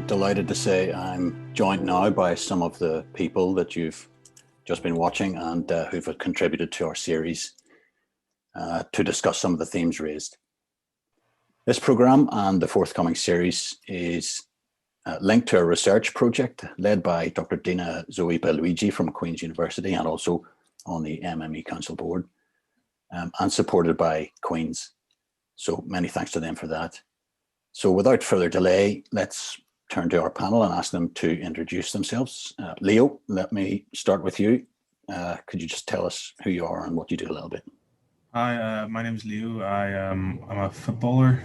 delighted to say I'm joined now by some of the people that you've just been watching and who've contributed to our series to discuss some of the themes raised. This programme and the forthcoming series is linked to a research project led by Dr. Dina Zoe-Belluigi from Queen's University and also on the MME Council Board and supported by Queen's. So many thanks to them for that. So without further delay, let's turn to our panel and ask them to introduce themselves. Leo, let me start with you. Could you just tell us who you are and what you do a little bit? Hi, my name is Leo. I'm a footballer.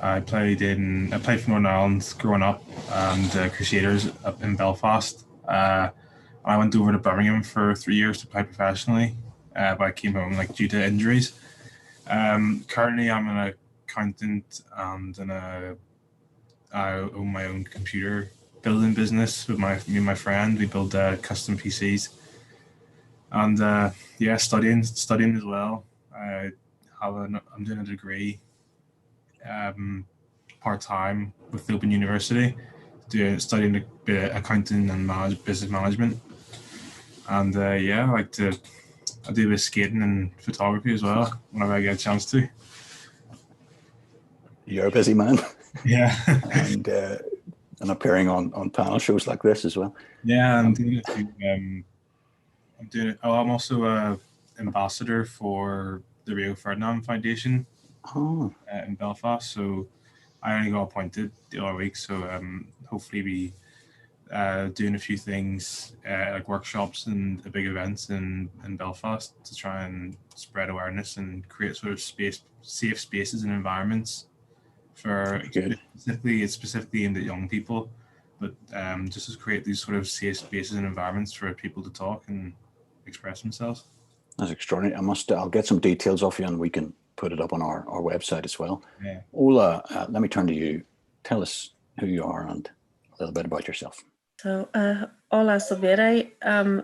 I played for Northern Ireland growing up and Crusaders up in Belfast. I went over to Birmingham for 3 years to play professionally, but I came home due to injuries. Currently, I'm an accountant and I own my own computer building business with me and my friend. We build custom PCs and studying as well. I'm doing a degree part-time with Open University, studying a bit of accounting and business management. And I do a bit of skating and photography as well whenever I get a chance to. You're a busy man. Yeah. and appearing on panel shows like this as well. Yeah, I'm doing it. I'm also an ambassador for the Rio Ferdinand Foundation in Belfast. So I only got appointed the other week. So hopefully be doing a few things like workshops and big events in Belfast to try and spread awareness and create sort of safe spaces and environments for specifically aimed at young people, but just to create these sort of safe spaces and environments for people to talk and express themselves. That's extraordinary. I'll get some details off you and we can put it up on our website as well. Yeah. Ola, let me turn to you. Tell us who you are and a little bit about yourself. So, Ola Sobieraj, I'm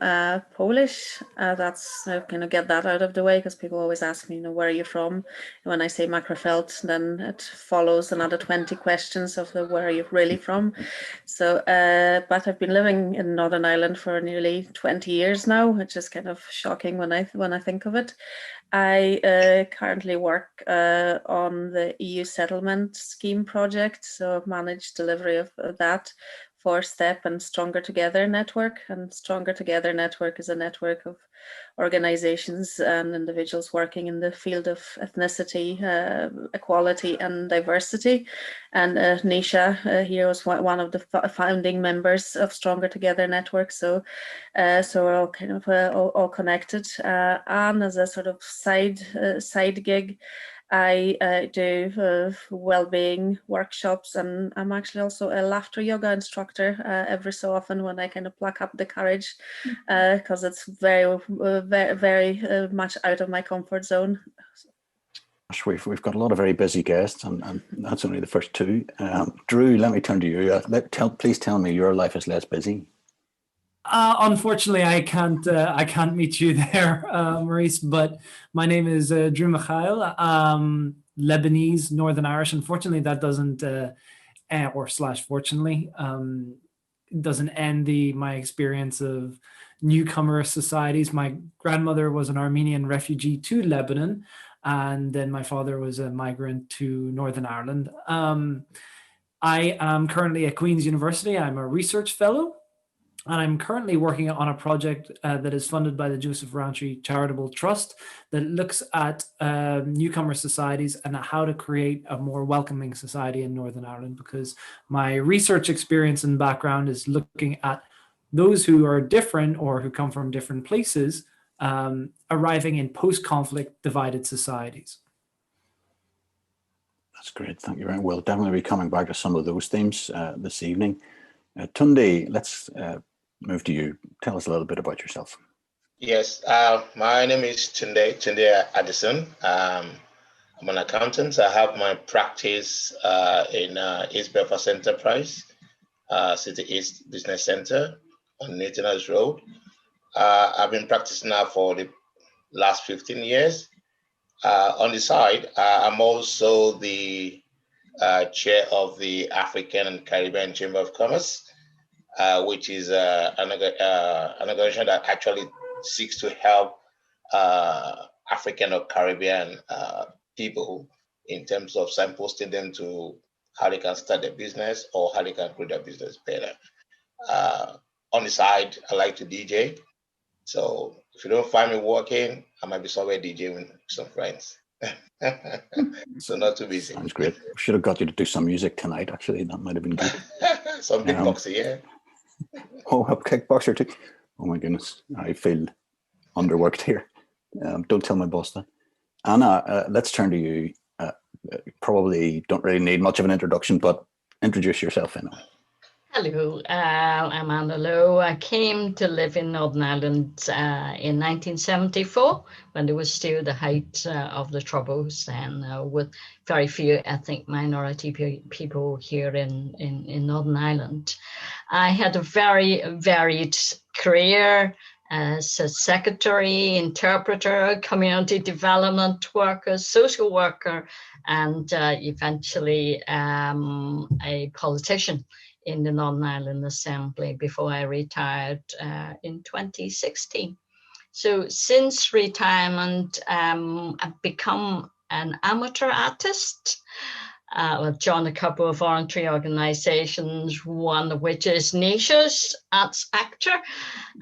Polish. That's I'm going to get that out of the way because people always ask me, where are you from? And when I say Macartney, then it follows another 20 questions of where are you really from? So, but I've been living in Northern Ireland for nearly 20 years now, which is kind of shocking when I think of it. I currently work on the EU settlement scheme project, so manage delivery of that. 4-step and Stronger Together network. And Stronger Together network is a network of organizations and individuals working in the field of ethnicity, equality and diversity. And Nisha here was one of the founding members of Stronger Together network. So we're all kind of all connected. And as a sort of side gig, I do well-being workshops, and I'm actually also a laughter yoga instructor every so often when I kind of pluck up the courage, because it's very, very much out of my comfort zone. We've got a lot of very busy guests, and that's only the first two. Drew, let me turn to you. Please tell me your life is less busy. Unfortunately, I can't meet you there, Maurice. But my name is Drew Mikhael, Lebanese, Northern Irish. Unfortunately, that doesn't, fortunately, doesn't end my experience of newcomer societies. My grandmother was an Armenian refugee to Lebanon, and then my father was a migrant to Northern Ireland. I am currently at Queen's University. I'm a research fellow. And I'm currently working on a project that is funded by the Joseph Rowntree Charitable Trust that looks at newcomer societies and how to create a more welcoming society in Northern Ireland, because my research experience and background is looking at those who are different or who come from different places arriving in post-conflict divided societies. That's great. Thank you. We'll definitely be coming back to some of those themes this evening. Tunde, let's move to you. Tell us a little bit about yourself. Yes, my name is Tunde Adeosun. I'm an accountant. I have my practice in East Belfast Enterprise, City East Business Center on Nathan's Road. I've been practicing now for the last 15 years. On the side, I'm also the chair of the African and Caribbean Chamber of Commerce, which is an organization that actually seeks to help African or Caribbean people in terms of signposting them to how they can start their business or how they can grow their business better. On the side, I like to DJ. So if you don't find me working, I might be somewhere DJing with some friends. So not too busy. Sounds great. We should have got you to do some music tonight, actually. That might have been good. Some kickboxing, yeah. Oh, a kickboxer too. Oh my goodness. I feel underworked here. Don't tell my boss that. Anna, let's turn to you. Probably don't really need much of an introduction, but introduce yourself anyway. Hello, I'm Anna Lowe. I came to live in Northern Ireland in 1974 when there was still the height of the Troubles, and with very few ethnic minority people here in Northern Ireland. I had a very varied career as a secretary, interpreter, community development worker, social worker, and eventually a politician in the Northern Ireland Assembly before I retired in 2016. So since retirement, I've become an amateur artist. I've joined a couple of voluntary organizations, one of which is Nisha's Arts Actor,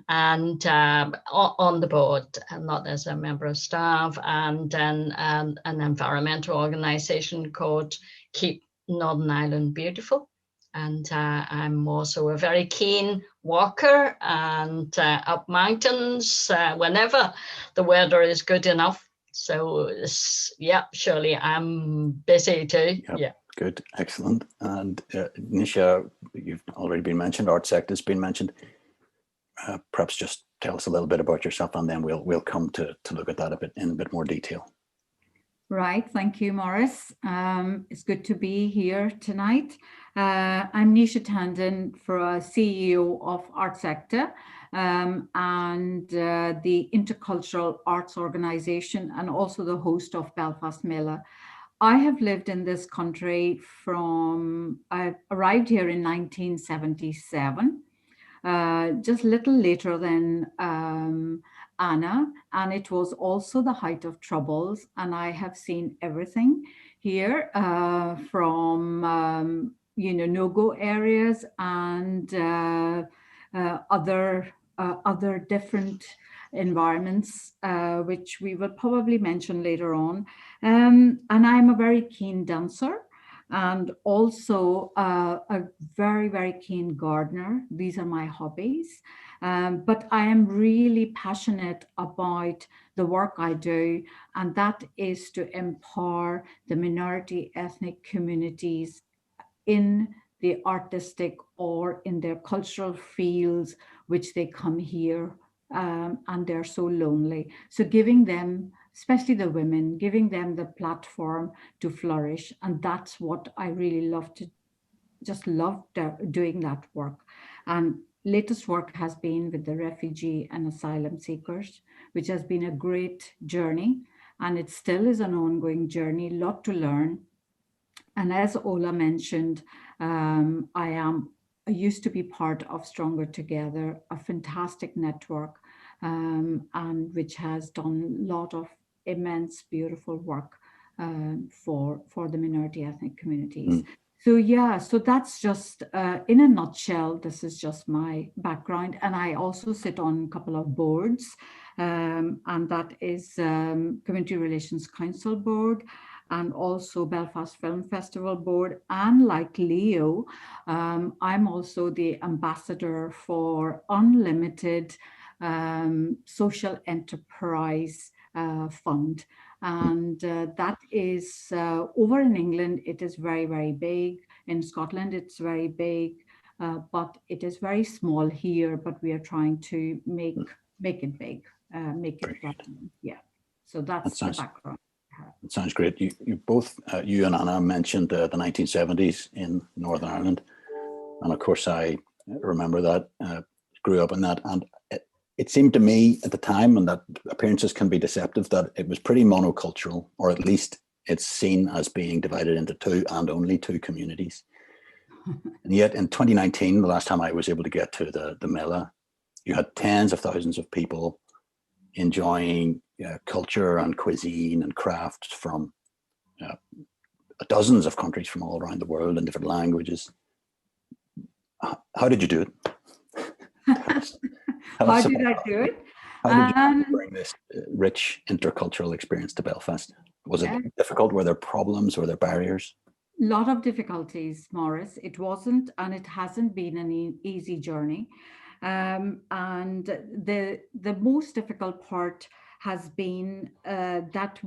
and on the board, not as a member of staff, and then an environmental organization called Keep Northern Ireland Beautiful. And I'm also a very keen walker and up mountains whenever the weather is good enough. So yeah, surely I'm busy too. Yep. Yeah. Good, excellent. And Nisha, you've already been mentioned, Art Sector has been mentioned. Perhaps just tell us a little bit about yourself, and then we'll come to look at that in a bit more detail. Right, thank you, Maurice. It's good to be here tonight. I'm Nisha Tandon, CEO of Art Sector and the Intercultural Arts Organization, and also the host of Belfast Mela. I have lived in this country I arrived here in 1977, just a little later than Anna, and it was also the height of Troubles, and I have seen everything here from no-go areas and other different environments, which we will probably mention later on. And I'm a very keen dancer, and also a very, very keen gardener. These are my hobbies. But I am really passionate about the work I do, and that is to empower the minority ethnic communities in the artistic or in their cultural fields, which they come here and they're so lonely. So giving them, especially the women, giving them the platform to flourish. And that's what I really love doing that work. And latest work has been with the refugee and asylum seekers, which has been a great journey. And it still is an ongoing journey, a lot to learn. And as Ola mentioned, I used to be part of Stronger Together, a fantastic network, and which has done a lot of immense, beautiful work for the minority ethnic communities. So yeah, so that's just in a nutshell, this is just my background. And I also sit on a couple of boards, and that is Community Relations Council Board, and also Belfast Film Festival Board. And like Leo, I'm also the ambassador for Unlimited Social Enterprise Fund. And that is over in England, it is very, very big. In Scotland, it's very big, but it is very small here, but we are trying to make it big, make it right. Yeah. So that's the background. It sounds great. You both, you and Anna mentioned the 1970s in Northern Ireland. And of course, I remember that, grew up in that. And it seemed to me at the time, and that appearances can be deceptive, that it was pretty monocultural, or at least it's seen as being divided into two and only two communities. And yet in 2019, the last time I was able to get to the Mela, you had tens of thousands of people enjoying culture and cuisine and crafts from dozens of countries from all around the world in different languages. How did you do it? How did I do it? How did you bring this rich intercultural experience to Belfast? Was it difficult? Were there problems? Were there barriers? A lot of difficulties, Maurice. It wasn't, and it hasn't been an easy journey. And the most difficult part has been that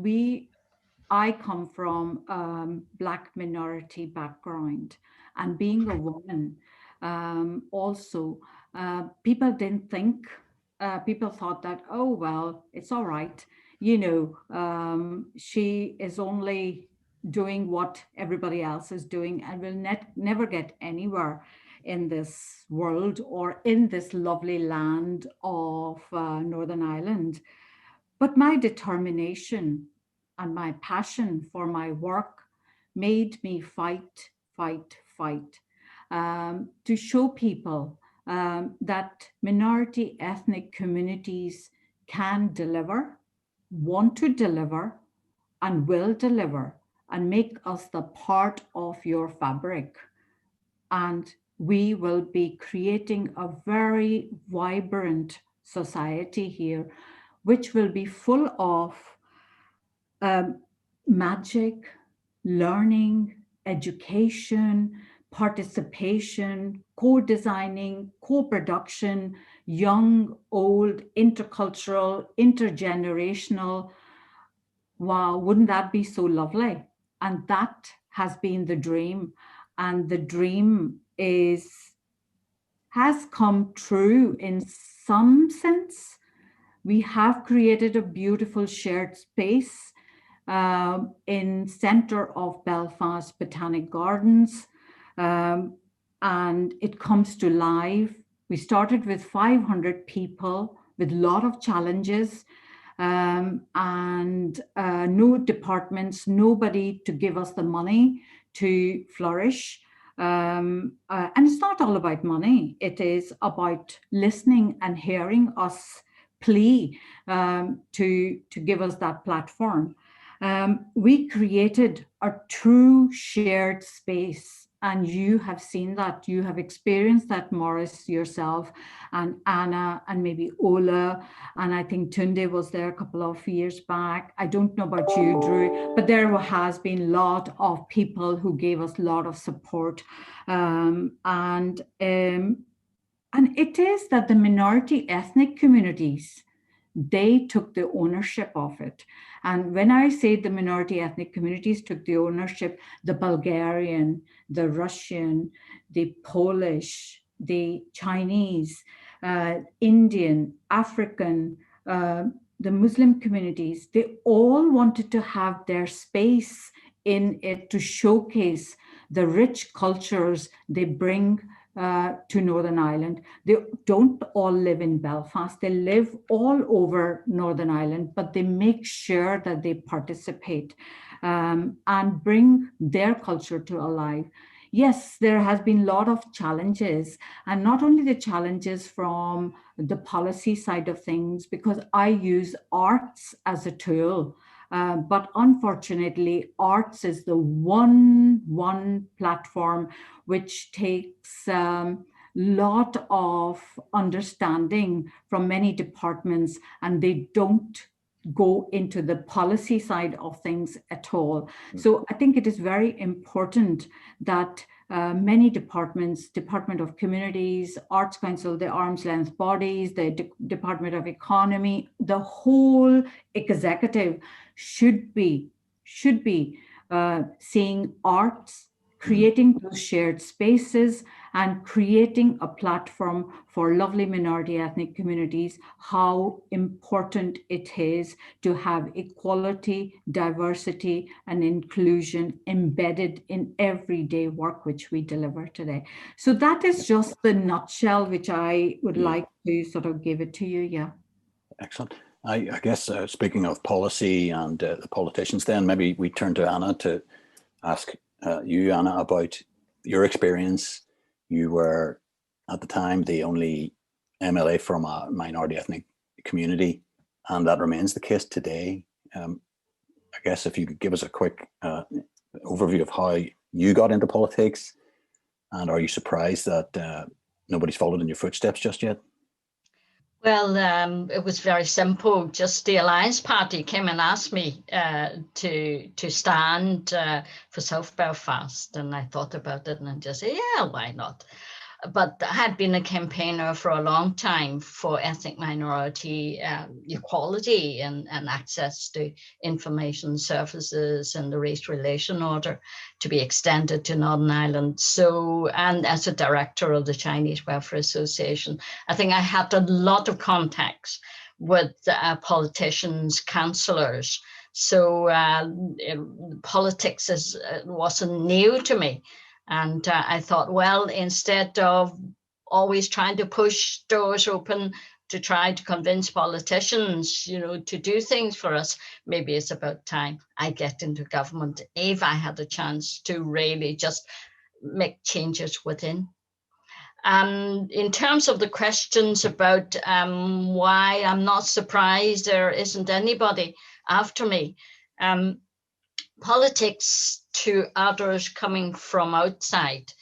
I come from Black minority background, and being a woman, also people didn't think. People thought that, oh well, it's all right. She is only doing what everybody else is doing and will never get anywhere in this world or in this lovely land of Northern Ireland. But my determination and my passion for my work made me fight, to show people that minority ethnic communities can deliver, want to deliver, and will deliver, and make us the part of your fabric. And we will be creating a very vibrant society here, which will be full of magic, learning, education, participation, co-designing, co-production, young, old, intercultural, intergenerational. Wow, wouldn't that be so lovely? And that has been the dream. And the dream has come true in some sense. We have created a beautiful shared space in center of Belfast Botanic Gardens, and it comes to life. We started with 500 people with a lot of challenges, and no departments, nobody to give us the money to flourish. And it's not all about money. It is about listening and hearing us plea to give us that platform. We created a true shared space, and you have seen that. You have experienced that, Maurice, yourself, and Anna, and maybe Ola, and I think Tunde was there a couple of years back. I don't know about you, Drew, but there has been a lot of people who gave us a lot of support, and it is that the minority ethnic communities, they took the ownership of it. And when I say the minority ethnic communities took the ownership, the Bulgarian, the Russian, the Polish, the Chinese, Indian, African, the Muslim communities, they all wanted to have their space in it to showcase the rich cultures they bring to Northern Ireland. They don't all live in Belfast. They live all over Northern Ireland, but they make sure that they participate and bring their culture to alive. Yes, there has been a lot of challenges, and not only the challenges from the policy side of things, because I use arts as a tool. But unfortunately, arts is the one platform which takes lot of understanding from many departments, and they don't go into the policy side of things at all. So I think it is very important that many departments, Department of Communities, Arts Council, the arm's length bodies, the Department of Economy, the whole executive should be seeing arts, creating those shared spaces, and creating a platform for lovely minority ethnic communities, how important it is to have equality, diversity, and inclusion embedded in everyday work which we deliver today. So that is just the nutshell which I would like to sort of give it to you. Yeah. Excellent. I guess speaking of policy and the politicians, then maybe we turn to Anna to ask you, Anna, about your experience. You were at the time the only MLA from a minority ethnic community, and that remains the case today. I guess if you could give us a quick overview of how you got into politics, and are you surprised that nobody's followed in your footsteps just yet? Well, it was very simple. Just the Alliance Party came and asked me to stand for South Belfast, and I thought about it and I just said, yeah, why not? But I had been a campaigner for a long time for ethnic minority equality and access to information services and the race relation order to be extended to Northern Ireland. So, and as a director of the Chinese Welfare Association, I think I had a lot of contacts with politicians, councillors. So politics wasn't new to me. And I thought, well, instead of always trying to push doors open to try to convince politicians, to do things for us, maybe it's about time I get into government if I had a chance to really just make changes within. In terms of the questions about why I'm not surprised there isn't anybody after me, politics to others coming from outside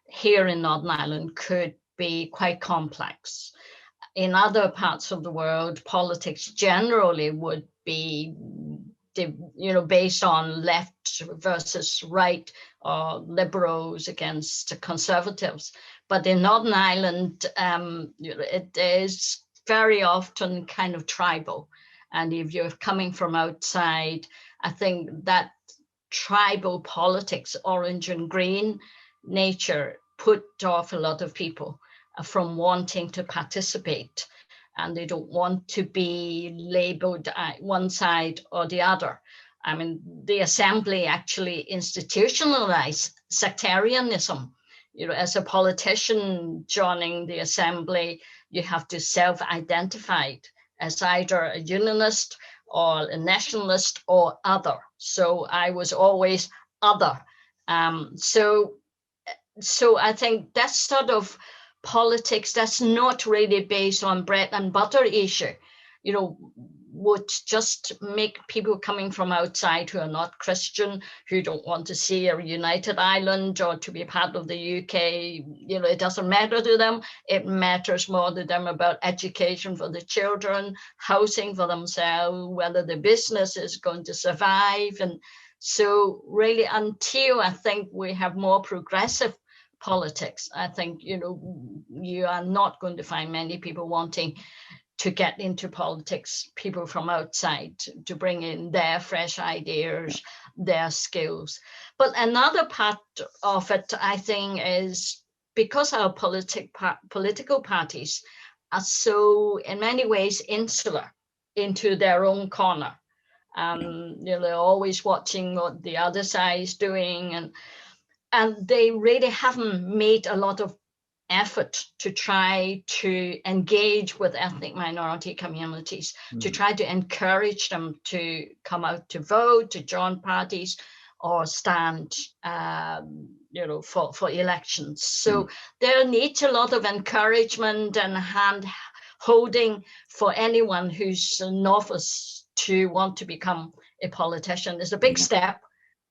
here in Northern Ireland could be quite complex. In other parts of the world, politics generally would be, based on left versus right, or liberals against conservatives. But in Northern Ireland, it is very often kind of tribal. And if you're coming from outside, I think that tribal politics, orange and green nature, put off a lot of people from wanting to participate. And they don't want to be labeled one side or the other. I mean, the assembly actually institutionalized sectarianism. As a politician joining the assembly, you have to self-identify as either a unionist or a nationalist or other. So I was always other. So I think that sort of politics that's not really based on bread and butter issue, would just make people coming from outside who are not Christian, who don't want to see a united Ireland or to be part of the UK, it doesn't matter to them. It matters more to them about education for the children, housing for themselves, whether the business is going to survive. And so really, until I think we have more progressive politics, I think, you are not going to find many people wanting to get into politics, people from outside, to bring in their fresh ideas, their skills. But another part of it, I think, is because our political parties are so, in many ways, insular into their own corner. They're always watching what the other side is doing, and they really haven't made a lot of effort to try to engage with ethnic minority communities, to try to encourage them to come out to vote, to join parties, or stand, for elections. So there needs a lot of encouragement and hand holding for anyone who's a novice to want to become a politician. It's a big step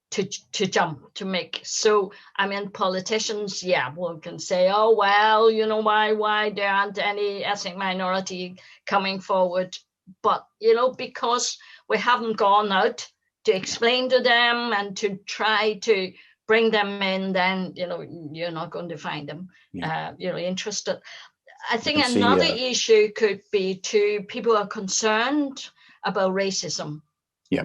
to jump, to make. So, I mean, politicians, we can say, oh, well, why there aren't any ethnic minority coming forward. But, because we haven't gone out to explain to them and to try to bring them in, then, you're not going to find them, interested. I think another issue could be people are concerned about racism.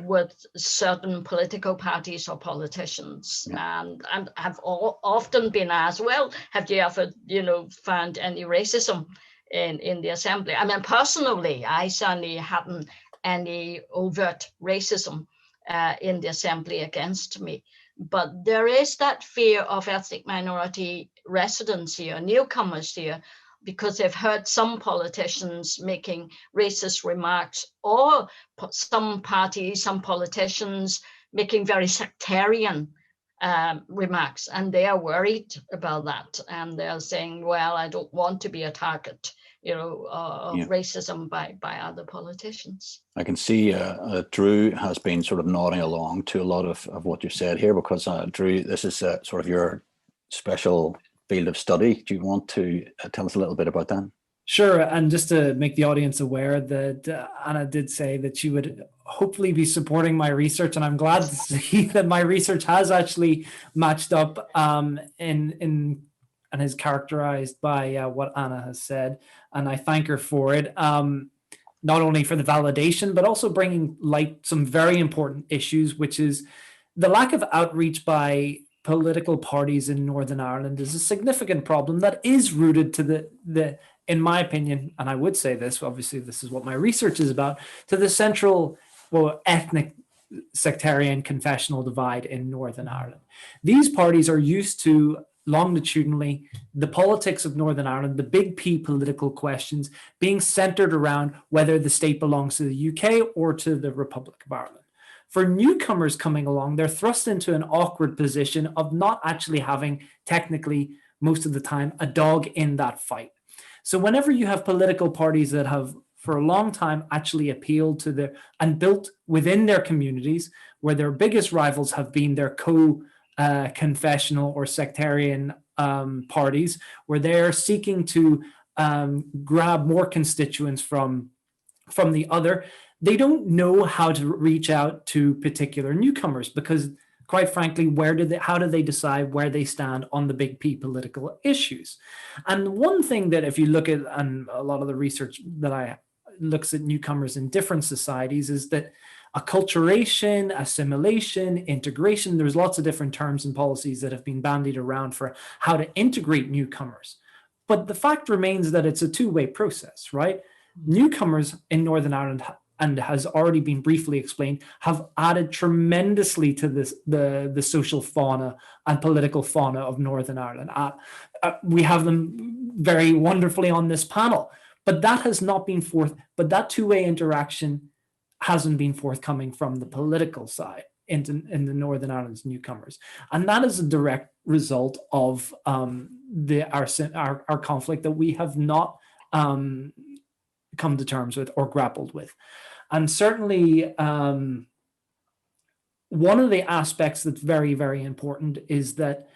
With certain political parties or politicians. And I've often been asked, well, have you ever, found any racism in the assembly? I mean, personally, I certainly haven't any overt racism in the assembly against me. But there is that fear of ethnic minority residents here, newcomers here, because they've heard some politicians making racist remarks, or some parties, some politicians making very sectarian remarks, and they are worried about that, and they're saying, well, I don't want to be a target, of racism by other politicians. I can see Drew has been sort of nodding along to a lot of what you've said here, because Drew, this is sort of your special field of study. Do you want to tell us a little bit about that? Sure. And just to make the audience aware that Anna did say that she would hopefully be supporting my research, and I'm glad to see that my research has actually matched up and is characterized by what Anna has said, and I thank her for it. Not only for the validation, but also bringing light some very important issues, which is the lack of outreach by political parties in Northern Ireland is a significant problem that is rooted to the in my opinion, and I would say this, obviously this is what my research is about, to the central, ethnic, sectarian, confessional divide in Northern Ireland. These parties are used to longitudinally the politics of Northern Ireland, the big P political questions being centered around whether the state belongs to the UK or to the Republic of Ireland. For newcomers coming along, they're thrust into an awkward position of not actually having, technically, most of the time, a dog in that fight. So whenever you have political parties that have for a long time actually appealed to and built within their communities, where their biggest rivals have been their confessional or sectarian parties, where they're seeking to grab more constituents from the other, they don't know how to reach out to particular newcomers, because quite frankly, how do they decide where they stand on the big P political issues? And one thing that if you look at, and a lot of the research that looks at newcomers in different societies, is that acculturation, assimilation, integration, there's lots of different terms and policies that have been bandied around for how to integrate newcomers. But the fact remains that it's a two-way process, right? Newcomers in Northern Ireland, and has already been briefly explained, have added tremendously to the social fauna and political fauna of Northern Ireland. We have them very wonderfully on this panel, but that has not been but that two-way interaction hasn't been forthcoming from the political side in the Northern Ireland's newcomers. And that is a direct result of our conflict that we have not come to terms with or grappled with. And certainly one of the aspects that's very, very important is that,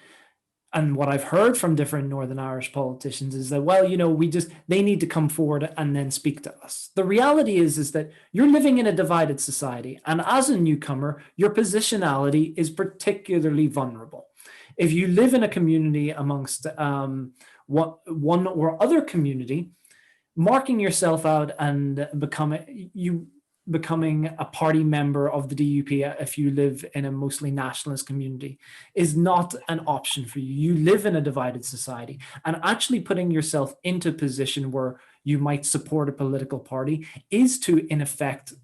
and what I've heard from different Northern Irish politicians is that, well, they need to come forward and then speak to us. The reality is that you're living in a divided society, and as a newcomer, your positionality is particularly vulnerable. If you live in a community amongst one or other community, marking yourself out and becoming a party member of the DUP if you live in a mostly nationalist community is not an option for you. You live in a divided society, and actually putting yourself into a position where you might support a political party is to, in effect,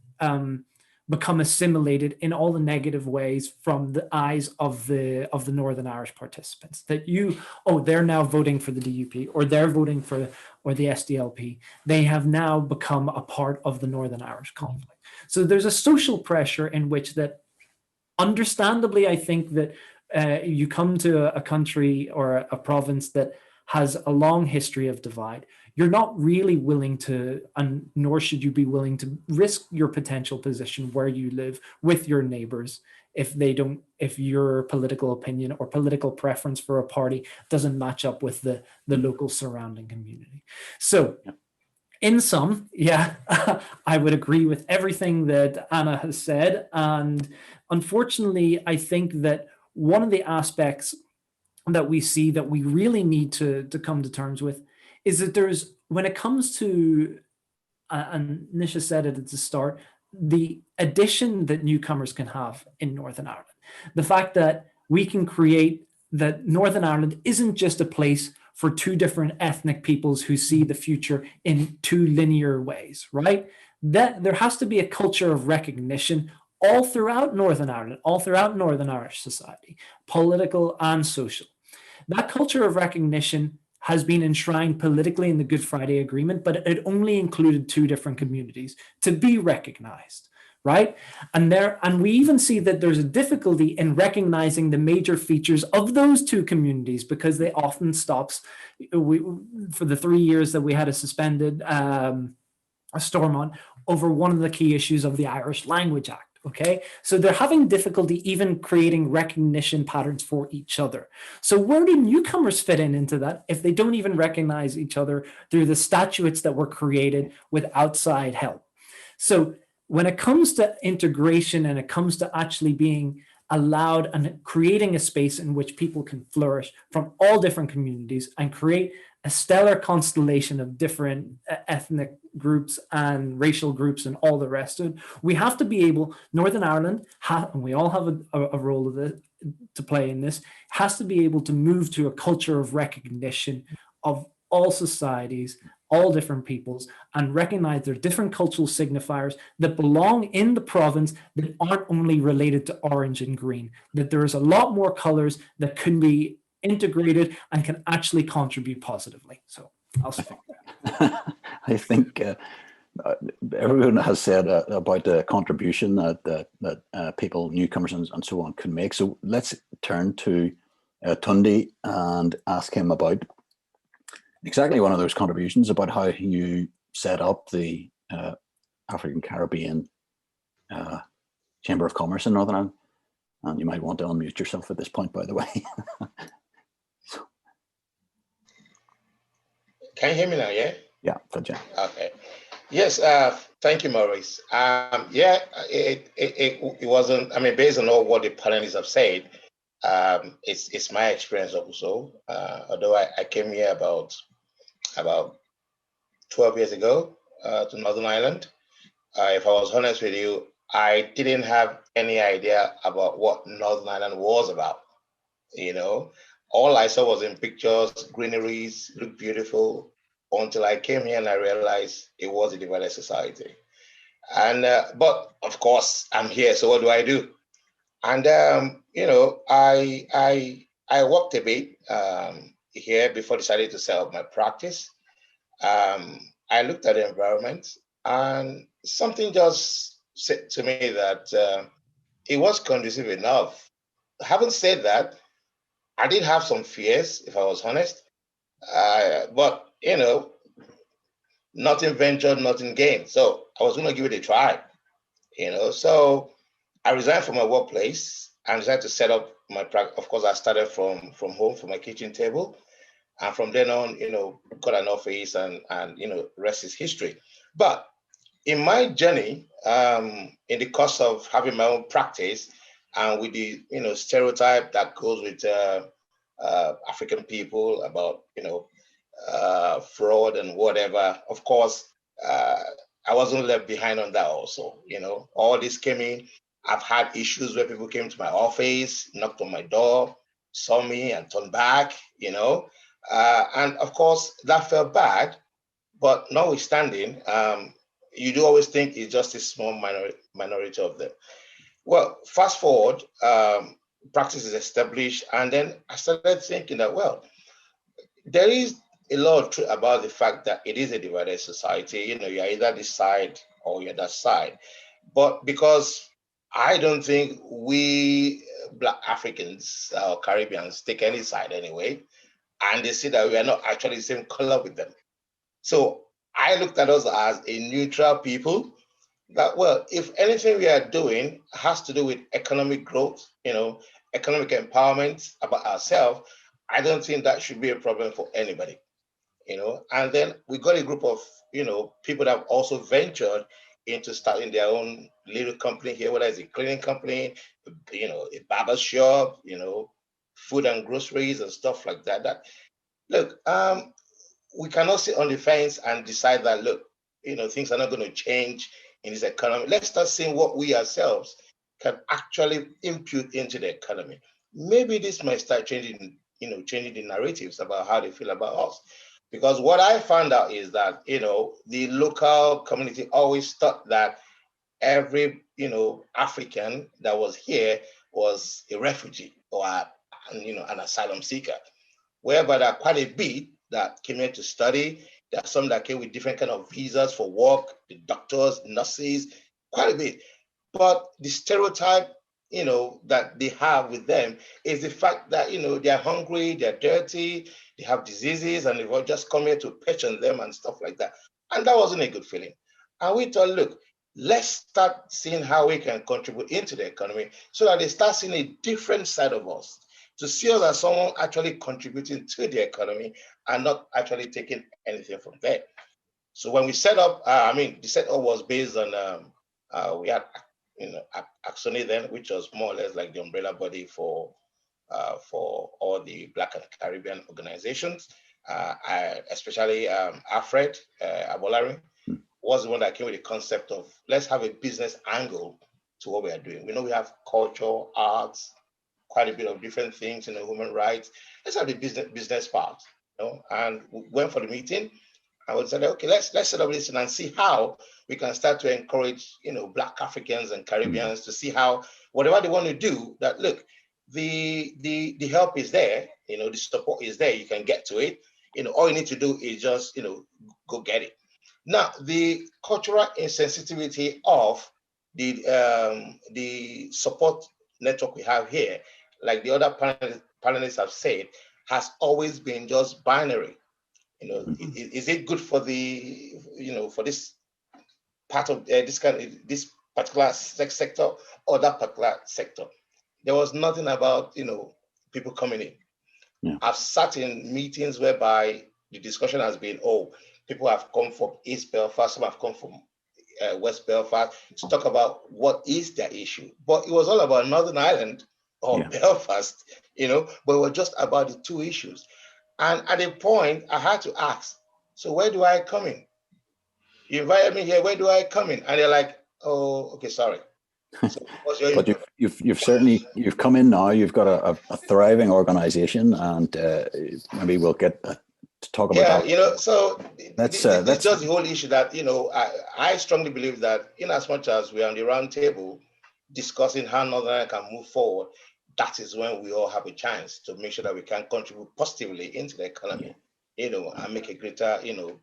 become assimilated in all the negative ways from the eyes of the Northern Irish participants. That they're now voting for the DUP, or they're voting for the SDLP. They have now become a part of the Northern Irish conflict. So there's a social pressure in which that, understandably, I think that you come to a country or a province that has a long history of divide. You're not really willing to, and nor should you be willing to, risk your potential position where you live with your neighbors if your political opinion or political preference for a party doesn't match up with the local surrounding community. So in sum, I would agree with everything that Anna has said. And unfortunately, I think that one of the aspects that we see that we really need to come to terms with is that when it comes to, and Nisha said it at the start, the addition that newcomers can have in Northern Ireland. The fact that we can create that Northern Ireland isn't just a place for two different ethnic peoples who see the future in two linear ways, right? That there has to be a culture of recognition all throughout Northern Ireland, all throughout Northern Irish society, political and social. That culture of recognition has been enshrined politically in the Good Friday Agreement, but it only included 2 different communities to be recognized, right? And we even see that there's a difficulty in recognizing the major features of those 2 communities, because they often stops. For the 3 years that we had a suspended a storm on over one of the key issues of the Irish Language Act. Okay, so they're having difficulty even creating recognition patterns for each other. So where do newcomers fit into that if they don't even recognize each other through the statutes that were created with outside help? So when it comes to integration and it comes to actually being allowed and creating a space in which people can flourish from all different communities and create a stellar constellation of different ethnic groups and racial groups and all the rest of it, we have to be able, Northern Ireland, and we all have a role of it to play in this, has to be able to move to a culture of recognition of all societies, all different peoples, and recognize their different cultural signifiers that belong in the province that aren't only related to orange and green, that there is a lot more colors that can be integrated and can actually contribute positively. So I'll stop there. I think everyone has said about the contribution that people, newcomers and so on, can make. So let's turn to Tunde and ask him about exactly one of those contributions, about how you set up the African Caribbean Chamber of Commerce in Northern Ireland. And you might want to unmute yourself at this point, by the way. Can you hear me now? Yeah. Yeah, gotcha. Okay. Yes. Thank you, Maurice. Yeah, it wasn't. I mean, based on all what the panelists have said, it's my experience also. Although I came here about 12 years ago to Northern Ireland. If I was honest with you, I didn't have any idea about what Northern Ireland was about. You know, all I saw was in pictures, greeneries, looked beautiful, until I came here and I realized it was a divided society. And but of course I'm here, so what do I do? And you know, I worked a bit here before deciding to set up my practice. I looked at the environment, and something just said to me that it was conducive enough. Having said that, I did have some fears, if I was honest, but you know, nothing ventured, nothing gained. So I was going to give it a try, you know. So I resigned from my workplace and decided to set up my practice. Of course, I started from home, from my kitchen table. And from then on, you know, got an office and you know, rest is history. But in my journey, in the course of having my own practice and with the, you know, stereotype that goes with African people about, you know, fraud and whatever, of course, I wasn't left behind on that also. You know, all this came in. I've had issues where people came to my office, knocked on my door, saw me and turned back, you know. And of course, that felt bad, but notwithstanding, you do always think it's just a small minority of them. Well, fast forward, practice is established, and then I started thinking that, well, there is a lot of truth about the fact that it is a divided society. You know, you're either this side or you're that side. But because I don't think we Black Africans or Caribbeans take any side anyway, and they see that we are not actually the same color with them. So I looked at us as a neutral people that, well, if anything we are doing has to do with economic growth, you know, economic empowerment about ourselves, I don't think that should be a problem for anybody, you know. And then we got a group of, you know, people that have also ventured into starting their own little company here, whether it's a cleaning company, you know, a barber shop, you know, food and groceries and stuff like that. That look, we cannot sit on the fence and decide that, look, you know, things are not going to change in this economy. Let's start seeing what we ourselves can actually impute into the economy. Maybe this might start changing, you know, changing the narratives about how they feel about us. Because what I found out is that, you know, the local community always thought that every, you know, African that was here was a refugee or you know, an asylum seeker, whereby there are quite a bit that came here to study. There are some that came with different kind of visas for work, the doctors, nurses, quite a bit. But the stereotype, that they have with them is the fact that, they're hungry, they're dirty, they have diseases, and they've just come here to pitch on them and stuff like that. And that wasn't a good feeling. And we thought, look, let's start seeing how we can contribute into the economy so that they start seeing a different side of us, to see us as someone actually contributing to the economy and not actually taking anything from there. So when we set up, the setup was based on, we had, Adeosun then, which was more or less like the umbrella body for all the Black and Caribbean organizations. Especially Alfred Abolari was the one that came with the concept of, let's have a business angle to what we are doing. We know we have culture, arts, quite a bit of different things, human rights. Let's have the business part, and we went for the meeting. I would say, okay, let's set up this and see how we can start to encourage, Black Africans and Caribbeans to see how whatever they want to do, that look, the help is there, the support is there. You can get to it. All you need to do is just, go get it. Now, the cultural insensitivity of the support network we have here, like the other panelists have said, has always been just binary. Is it good for the, for this part of this particular sector or that particular sector? There was nothing about, people coming in. Yeah. I've sat in meetings whereby the discussion has been, people have come from East Belfast, some have come from West Belfast to talk about what is their issue. But it was all about Northern Ireland or Belfast, but it was just about the two issues. And at a point, I had to ask, so where do I come in? You invited me here, where do I come in? And they're like, oh, okay, sorry. So what's your but you've come in now, you've got a thriving organization, and maybe we'll get to talk about that. So that's just the whole issue that, I strongly believe that in as much as we're on the round table discussing how Northern Ireland can move forward, that is when we all have a chance to make sure that we can contribute positively into the economy, and make a greater,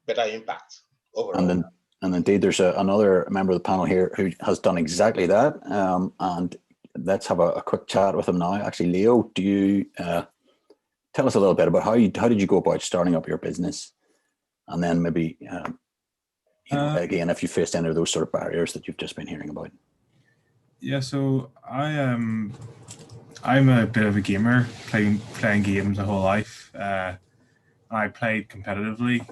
better impact overall. And indeed, there's another member of the panel here who has done exactly that. And let's have a quick chat with him now. Actually, Leo, do you tell us a little bit about how did you go about starting up your business? And then maybe, again, if you faced any of those sort of barriers that you've just been hearing about. Yeah, so I'm a bit of a gamer, playing games my whole life. I played competitively,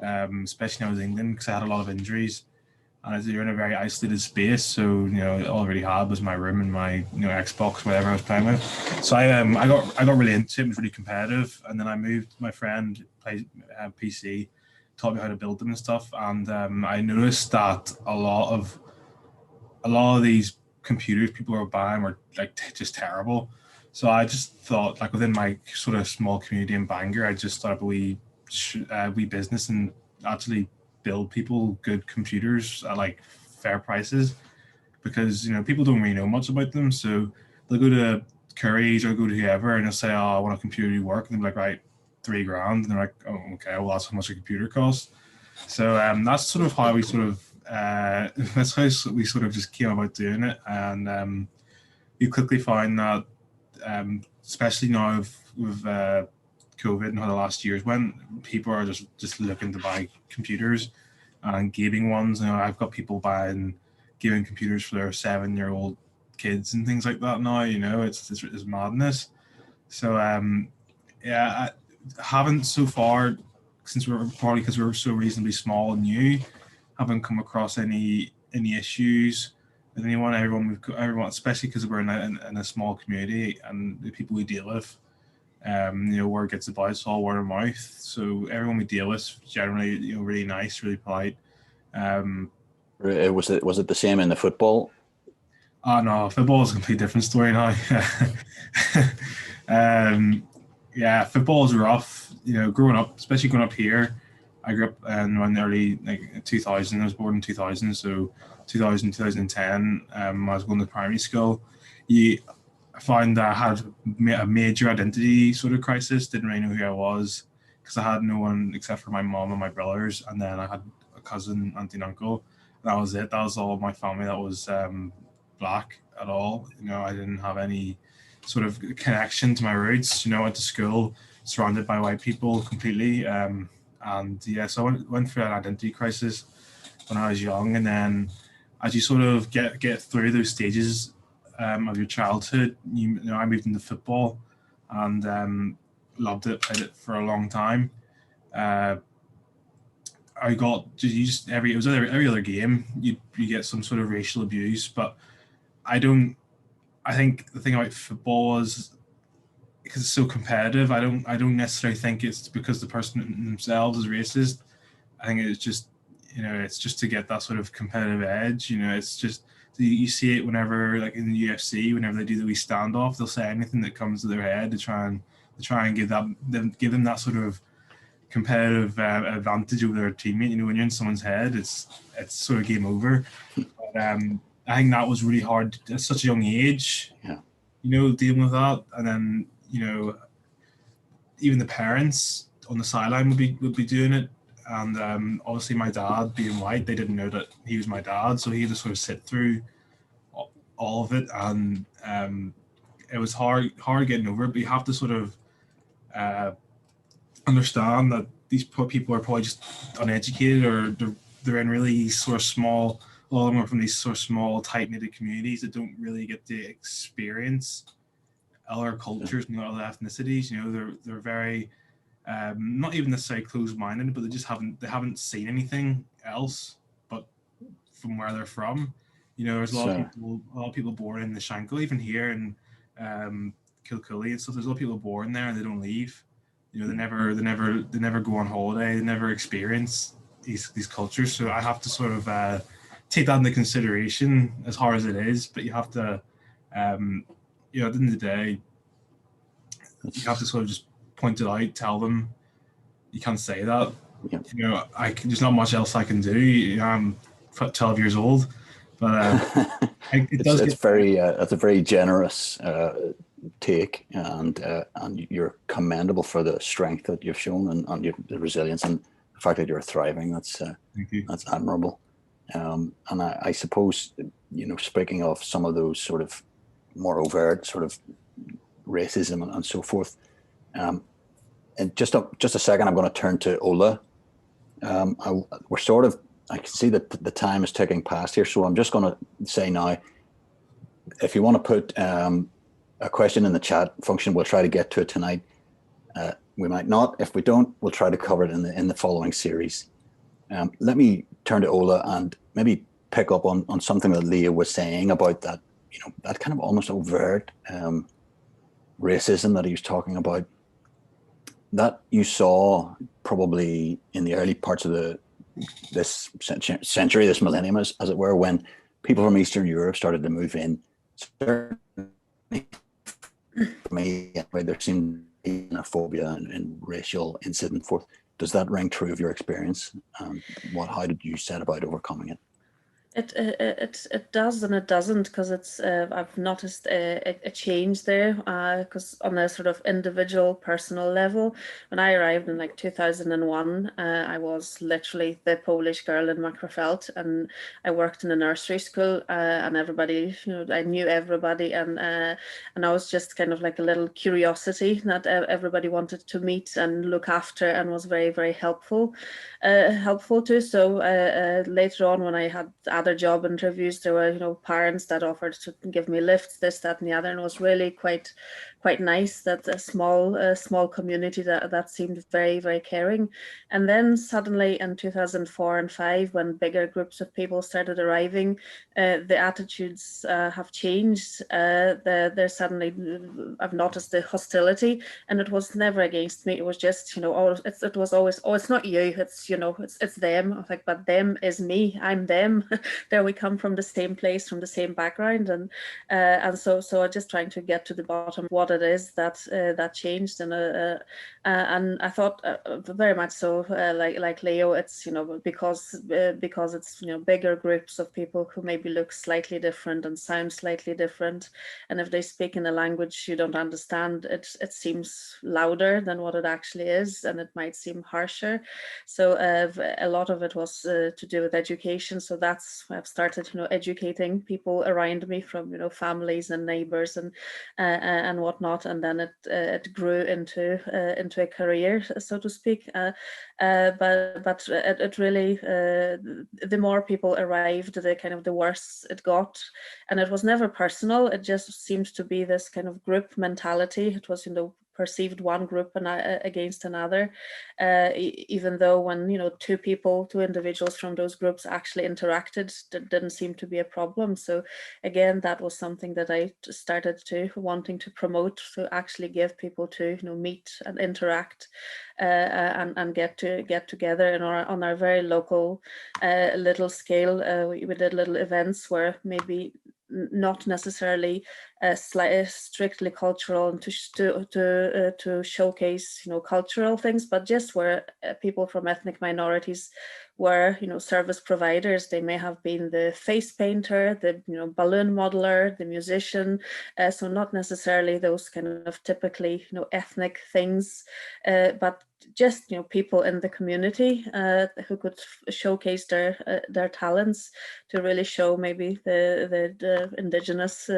especially when I was in England, because I had a lot of injuries. And you're in a very isolated space, so all I really had was my room and my Xbox, whatever I was playing with. So I got really into it. It was really competitive, and then I moved. My friend played PC, taught me how to build them and stuff. And I noticed that a lot of these computers people were buying were just terrible. So I just thought, within my sort of small community in Bangor, I just started a wee business and actually build people good computers at fair prices, because people don't really know much about them. So they'll go to Curry's or go to whoever and they'll say, oh, I want a computer to work, and they're like, right, $3,000, and they're like, oh, okay, well, that's how much a computer costs. So that's sort of how we that's how we sort of just came about doing it. And we quickly found that, especially now with COVID and how the last years went, people are just looking to buy computers and gaming ones. I've got people buying gaming computers for their 7-year-old kids and things like that now. It's madness. So I haven't so far, since we're probably because we're so reasonably small and new, haven't come across any issues with anyone. Everyone, especially because we're in a small community, and the people we deal with, word gets about, it's all word of mouth. So everyone we deal with generally, really nice, really polite. Was it the same in the football? Oh no, football is a completely different story now. Football is rough. Growing up, especially growing up here, I grew up in the early 2000. I was born in 2000, so 2000, 2010. I was going to primary school. I found that I had a major identity sort of crisis. Didn't really know who I was, because I had no one except for my mom and my brothers, and then I had a cousin, auntie and uncle. That was it. That was all of my family that was black at all. You know, I didn't have any sort of connection to my roots. You know, I went to school surrounded by white people completely. And yeah, so I went through an identity crisis when I was young. And then as you sort of get through those stages of your childhood, you know, I moved into football and loved it, played it for a long time. I got just every other game you get some sort of racial abuse, but I think the thing about football was because it's so competitive. I don't necessarily think it's because the person themselves is racist. I think it's just, you know, it's just to get that sort of competitive edge. You know, it's just you see it whenever, like in the UFC, whenever they do the wee standoff, they'll say anything that comes to their head to try and give them that sort of competitive advantage over their teammate. You know, when you're in someone's head, it's sort of game over. But I think that was really hard at such a young age. Yeah. You know, dealing with that, and then, you know, even the parents on the sideline would be doing it, and obviously my dad being white, they didn't know that he was my dad, so he had to sort of sit through all of it, and it was hard getting over it. But you have to sort of understand that these people are probably just uneducated, or they're in really sort of small. A lot of them are from these sort of small, tight-knitted communities that don't really get to experience other cultures and other ethnicities. You know, they're very not even necessarily closed-minded, but they haven't seen anything else but from where they're from. You know, there's a lot of people born in the Shankill, even here in Kilcully and stuff. There's a lot of people born there and they don't leave. You know, they never go on holiday. They never experience these cultures. So I have to sort of take that into consideration, as hard as it is. But you have to, you know, at the end of the day, you have to sort of just point it out, tell them you can't say that. Yeah. You know, there's not much else I can do. I'm 12 years old, but it's a very generous take, and you're commendable for the strength that you've shown and the resilience and the fact that you're thriving. That's admirable. And I suppose, you know, speaking of some of those sort of more overt sort of racism and so forth, and just a second, I'm going to turn to Ola. I can see that the time is ticking past here, so I'm just going to say now, if you want to put a question in the chat function, we'll try to get to it tonight. We might not. If we don't, we'll try to cover it in the following series. Let me turn to Ola and maybe pick up on something that Leah was saying about that, you know, that kind of almost overt racism that he was talking about, that you saw probably in the early parts of this century, this millennium, as it were, when people from Eastern Europe started to move in. Certainly for me, there seemed to be a phobia and racial incident forth. Does that ring true of your experience? How did you set about overcoming it? It does and it doesn't, because it's I've noticed a change there, because on a sort of individual personal level, when I arrived in like 2001, I was literally the Polish girl in Macartney, and I worked in a nursery school, and everybody, you know, I knew everybody, and I was just kind of like a little curiosity that everybody wanted to meet and look after, and was very, very helpful to. So later on, when I had other job interviews, there were, you know, parents that offered to give me lifts, this, that, and the other, and it was really quite nice. That a small community that seemed very, very caring. And then suddenly in 2004 and 5, when bigger groups of people started arriving, the attitudes have changed. There's suddenly, I've noticed the hostility, and it was never against me. It was just, you know, it was always, oh, it's not you, it's, you know, it's them. I was like, but them is me, I'm them. There we come from the same place, from the same background, and so I'm just trying to get to the bottom of what it is that changed, and I thought very much so, like Leo, it's because it's bigger groups of people who maybe look slightly different and sound slightly different, and if they speak in a language you don't understand, it seems louder than what it actually is, and it might seem harsher. So a lot of it was to do with education. So that's why I've started educating people around me, from families and neighbors and whatnot, and then it grew into a career, so to speak. But it really, the more people arrived, the worse it got, and it was never personal. It just seemed to be this kind of group mentality. It was perceived one group against another, even though when two individuals from those groups actually interacted, that didn't seem to be a problem. So again, that was something that I started wanting to promote, to actually give people to meet and interact, and get together on our very local little scale. We did little events where maybe not necessarily strictly cultural, and to showcase cultural things, but just where people from ethnic minorities were service providers. They may have been the face painter, the balloon modeler, the musician, so not necessarily those kind of typically ethnic things, but just people in the community who could showcase their talents, to really show maybe the indigenous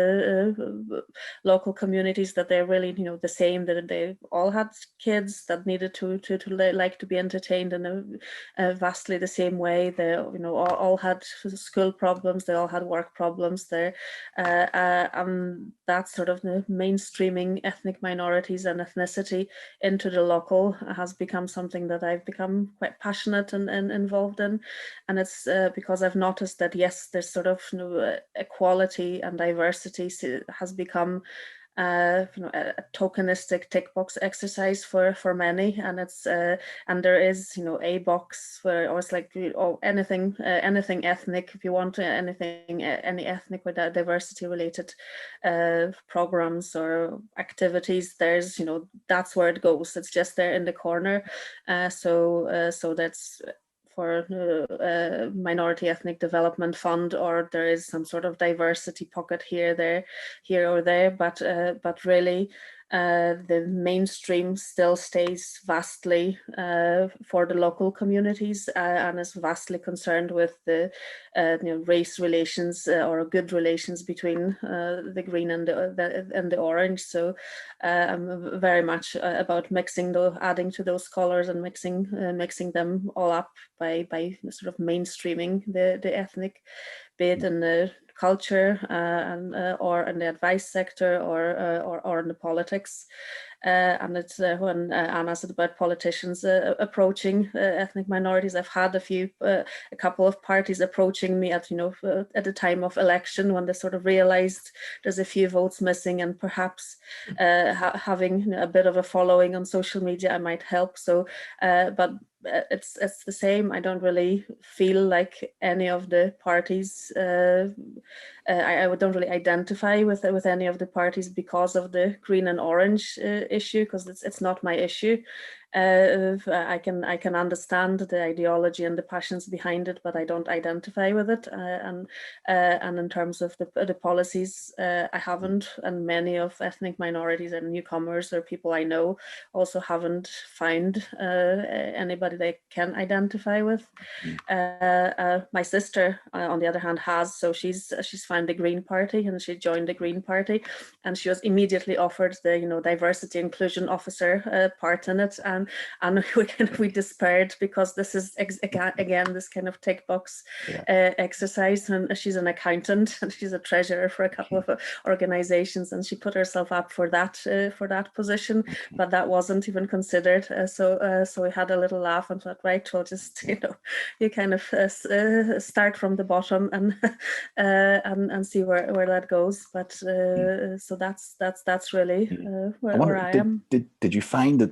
local communities that they're really the same, that they all had kids that needed to like to be entertained in a vastly the same way. They all had school problems, they all had work problems there, and that sort of the mainstreaming ethnic minorities and ethnicity into the local has become something that I've become quite passionate and involved in. And it's because I've noticed that yes, there's sort of equality and diversity has become a tokenistic tick box exercise for many, and it's and there is a box where it's like anything ethnic, if you want anything, any ethnic with diversity related programs or activities, there's that's where it goes. It's just there in the corner. So that's for Minority Ethnic Development Fund, or there is some sort of diversity pocket here or there, but really the mainstream still stays vastly for the local communities, and is vastly concerned with the race relations or good relations between the green and the orange. So I'm very much about adding to those colors and mixing them all up by sort of mainstreaming the ethnic bit in the culture or in the advice sector or in the politics. And it's when Anna said about politicians approaching ethnic minorities, I've had a couple of parties approaching me at the time of election, when they sort of realized there's a few votes missing, and perhaps having a bit of a following on social media, I might help. So but it's the same. I don't really feel like any of the parties. I don't really identify with any of the parties because of the green and orange issue, because it's not my issue. I can understand the ideology and the passions behind it, but I don't identify with it. And in terms of the policies, I haven't, and many of ethnic minorities and newcomers or people I know also haven't found anybody they can identify with. My sister, on the other hand, has. So she's found the Green Party, and she joined the Green Party, and she was immediately offered the diversity inclusion officer part in it. And we despaired, because this is again this kind of tick box exercise. And she's an accountant, and she's a treasurer for a couple of organizations, and she put herself up for that position, but that wasn't even considered. So we had a little laugh and thought, right, we'll just you kind of start from the bottom and see where that goes. But so that's really where I am. Did you find that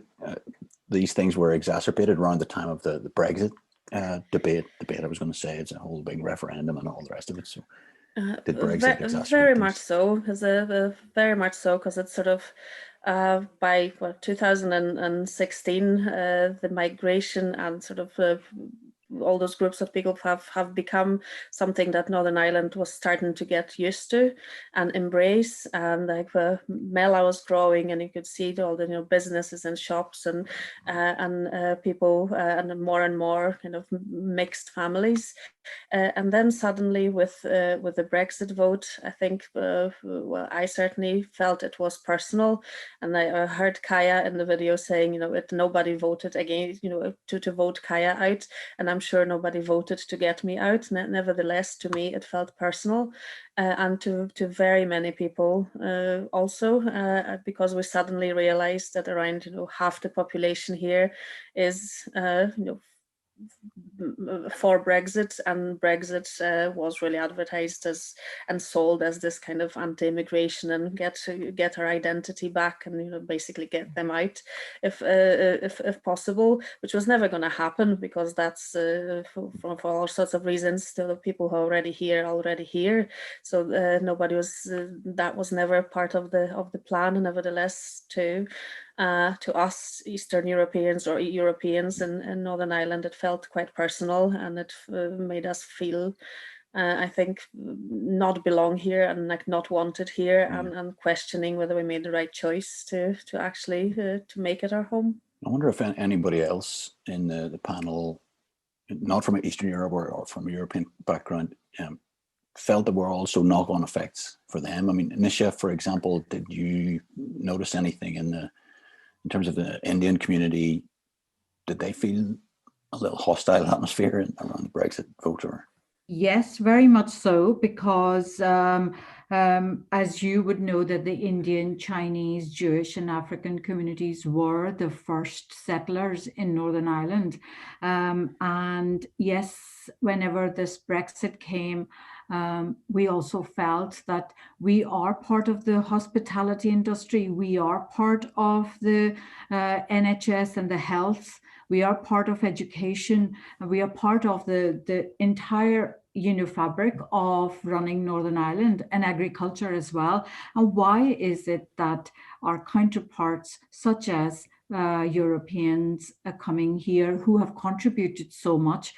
these things were exacerbated around the time of the Brexit debate? I was going to say it's a whole big referendum and all the rest of it. So did Brexit exacerbate very things? much so, very much so, because it's sort of by 2016, the migration and sort of all those groups of people have become something that Northern Ireland was starting to get used to and embrace. And like Mela was growing, and you could see all the businesses and shops and people and more kind of mixed families. And then suddenly with the Brexit vote, I think well, I certainly felt it was personal, and I heard Kaya in the video saying, nobody voted against, to vote Kaya out, and I'm sure nobody voted to get me out. Nevertheless, to me, it felt personal, and to very many people also, because we suddenly realized that around half the population here is for Brexit, and Brexit was really advertised as and sold as this kind of anti-immigration and get our identity back, and basically get them out if possible, which was never going to happen, because that's for all sorts of reasons. Still, the people who are already here. So nobody was that was never part of the plan. Nevertheless, to us Eastern Europeans or Europeans in Northern Ireland, it felt quite personal, and it made us feel, I think, not belong here and like not wanted here, and questioning whether we made the right choice to actually to make it our home. I wonder if anybody else in the panel, not from Eastern Europe or from a European background, felt there were also knock-on effects for them. I mean, Nisha, for example, did you notice anything in terms of the Indian community? Did they feel a little hostile atmosphere around the Brexit vote? Or? Yes, very much so, because as you would know, that the Indian, Chinese, Jewish and African communities were the first settlers in Northern Ireland. And yes, whenever this Brexit came, we also felt that we are part of the hospitality industry. We are part of the NHS and the health. We are part of education, and we are part of the entire fabric of running Northern Ireland, and agriculture as well. And why is it that our counterparts, such as Europeans coming here who have contributed so much,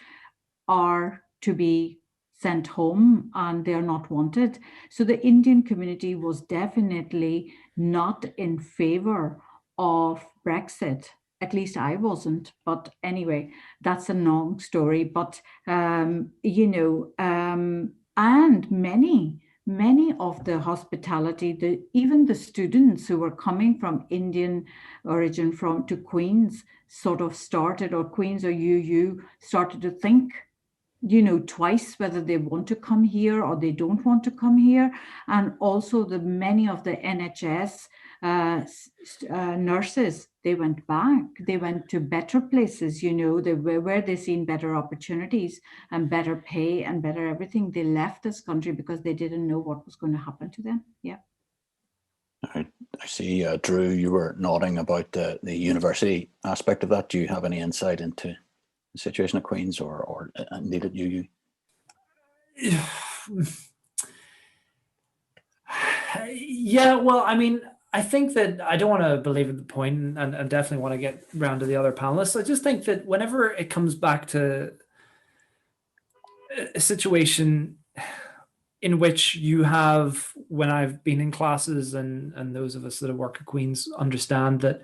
are to be sent home and they are not wanted? So the Indian community was definitely not in favor of Brexit. At least I wasn't, but anyway, that's a long story. But and many of the hospitality, even the students who were coming from Indian origin to Queen's sort of started, or Queen's or UU started to think, twice whether they want to come here or they don't want to come here. And also many of the NHS nurses, they went back. They went to better places, where they seen better opportunities and better pay and better everything. They left this country because they didn't know what was going to happen to them. Yeah. I see, Drew, you were nodding about the university aspect of that. Do you have any insight into the situation at Queen's or indeed at UU? Yeah, well, I mean, I think that I don't want to belabor the point, and definitely want to get round to the other panelists. I just think that whenever it comes back to a situation in which you have, when I've been in classes, and those of us that have worked at Queen's understand that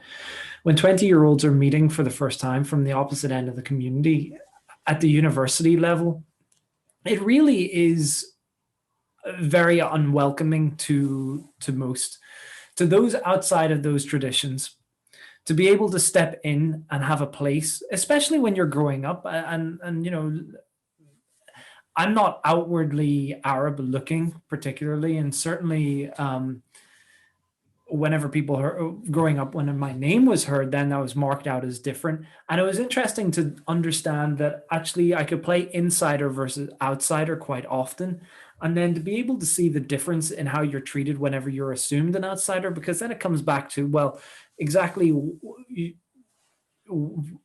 when 20-year-olds are meeting for the first time from the opposite end of the community at the university level, it really is very unwelcoming to most, to those outside of those traditions, to be able to step in and have a place, especially when you're growing up. And I'm not outwardly Arab looking particularly, and certainly whenever people growing up, when my name was heard, then I was marked out as different. And it was interesting to understand that actually I could play insider versus outsider quite often. And then to be able to see the difference in how you're treated whenever you're assumed an outsider, because then it comes back to, well, exactly,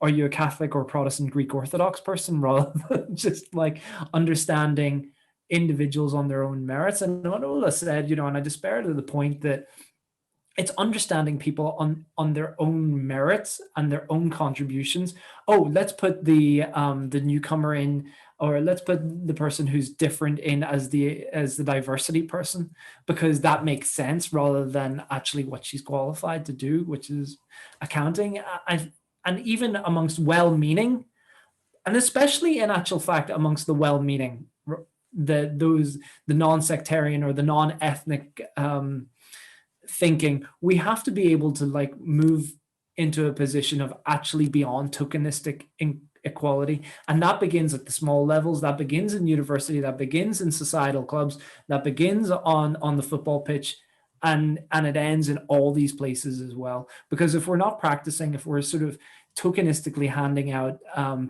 are you a Catholic or Protestant Greek Orthodox person, rather than just like understanding individuals on their own merits. And what Ola said, and I despair to the point that it's understanding people on their own merits and their own contributions. Oh, let's put the newcomer in, or let's put the person who's different in as the diversity person, because that makes sense, rather than actually what she's qualified to do, which is accounting. And even amongst well-meaning, and especially in actual fact amongst the well-meaning, the non-sectarian or the non-ethnic thinking, we have to be able to move into a position of actually beyond tokenistic equality. And that begins at the small levels, that begins in university, that begins in societal clubs, that begins on the football pitch, and it ends in all these places as well. Because if we're not practicing, if we're sort of tokenistically handing out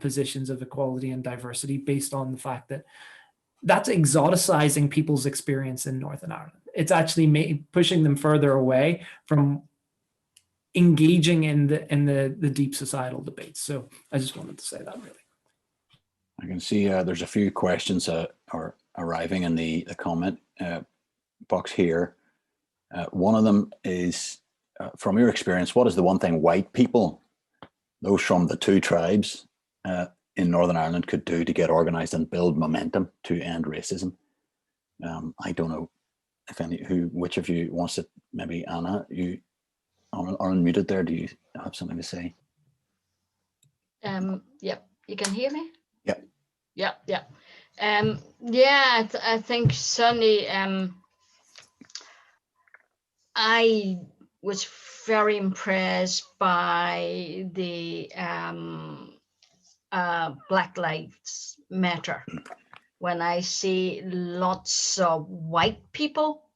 positions of equality and diversity based on the fact that that's exoticizing people's experience in Northern Ireland. It's actually pushing them further away from engaging in the deep societal debates. So I just wanted to say that, really. I can see there's a few questions are arriving in the comment box here. One of them is, from your experience, what is the one thing white people, those from the two tribes in Northern Ireland, could do to get organised and build momentum to end racism? I don't know which of you wants to, maybe Anna, you are unmuted there. Do you have something to say? Yep, you can hear me? Yep. Yeah. I think certainly I was very impressed by the Black Lives Matter, when I see lots of white people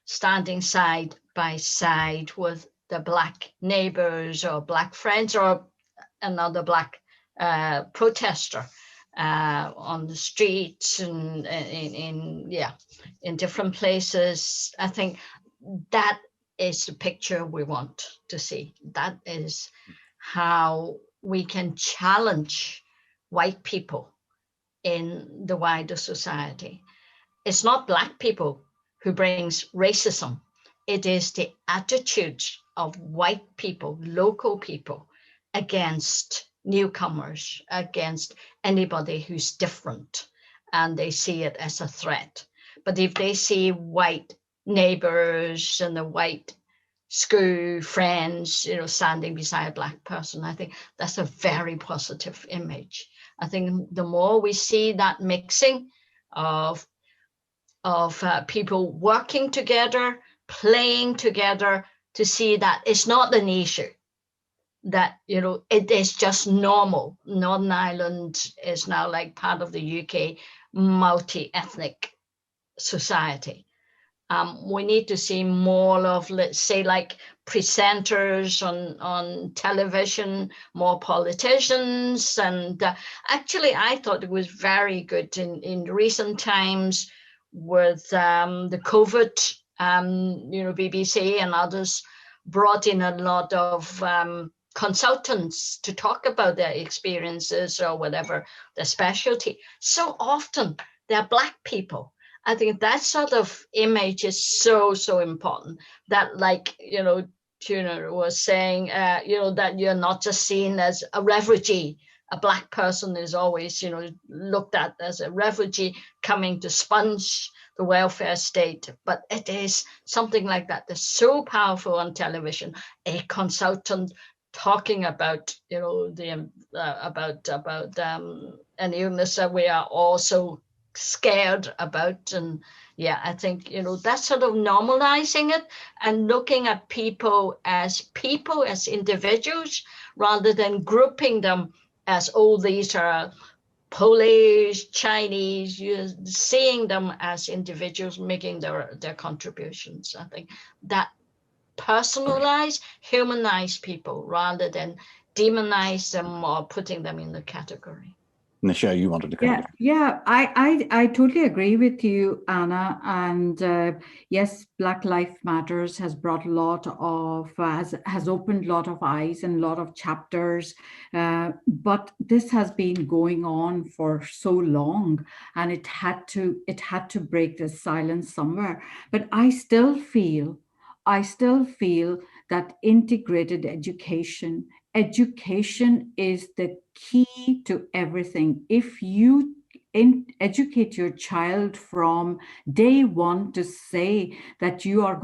standing side by side with the black neighbors or black friends or another black protester on the streets and in different places. I think that is the picture we want to see. That is how we can challenge white people in the wider society. It's not black people who brings racism. It is the attitudes of white people, local people, against newcomers, against anybody who's different, and they see it as a threat. But if they see white neighbors and the white school friends, standing beside a black person, I think that's a very positive image. I think the more we see that mixing of people working together, playing together, to see that it's not an issue, that it is just normal. Northern Ireland is now like part of the UK multi-ethnic society. We need to see more of, let's say, like presenters on television, more politicians. And actually, I thought it was very good in recent times with the COVID, BBC and others brought in a lot of consultants to talk about their experiences or whatever their specialty. So often they're black people. I think that sort of image is so important, that Tuna was saying, that you're not just seen as a refugee. A black person is always, looked at as a refugee coming to sponge the welfare state. But it is something like that that's so powerful on television. A consultant talking about, about an illness that we are also scared about. And I think that's sort of normalizing it and looking at people as individuals, rather than grouping them as, these are Polish, Chinese. You're seeing them as individuals making their contributions. I think that personalize, humanize people rather than demonize them or putting them in the category. Nisha, you wanted to comment? I totally agree with you, Anna. And yes, Black Lives Matters has brought a lot of has opened a lot of eyes and a lot of chapters. But this has been going on for so long, and it had to break the silence somewhere. But I still feel that integrated education is the key to everything. If you educate your child from day one to say that you're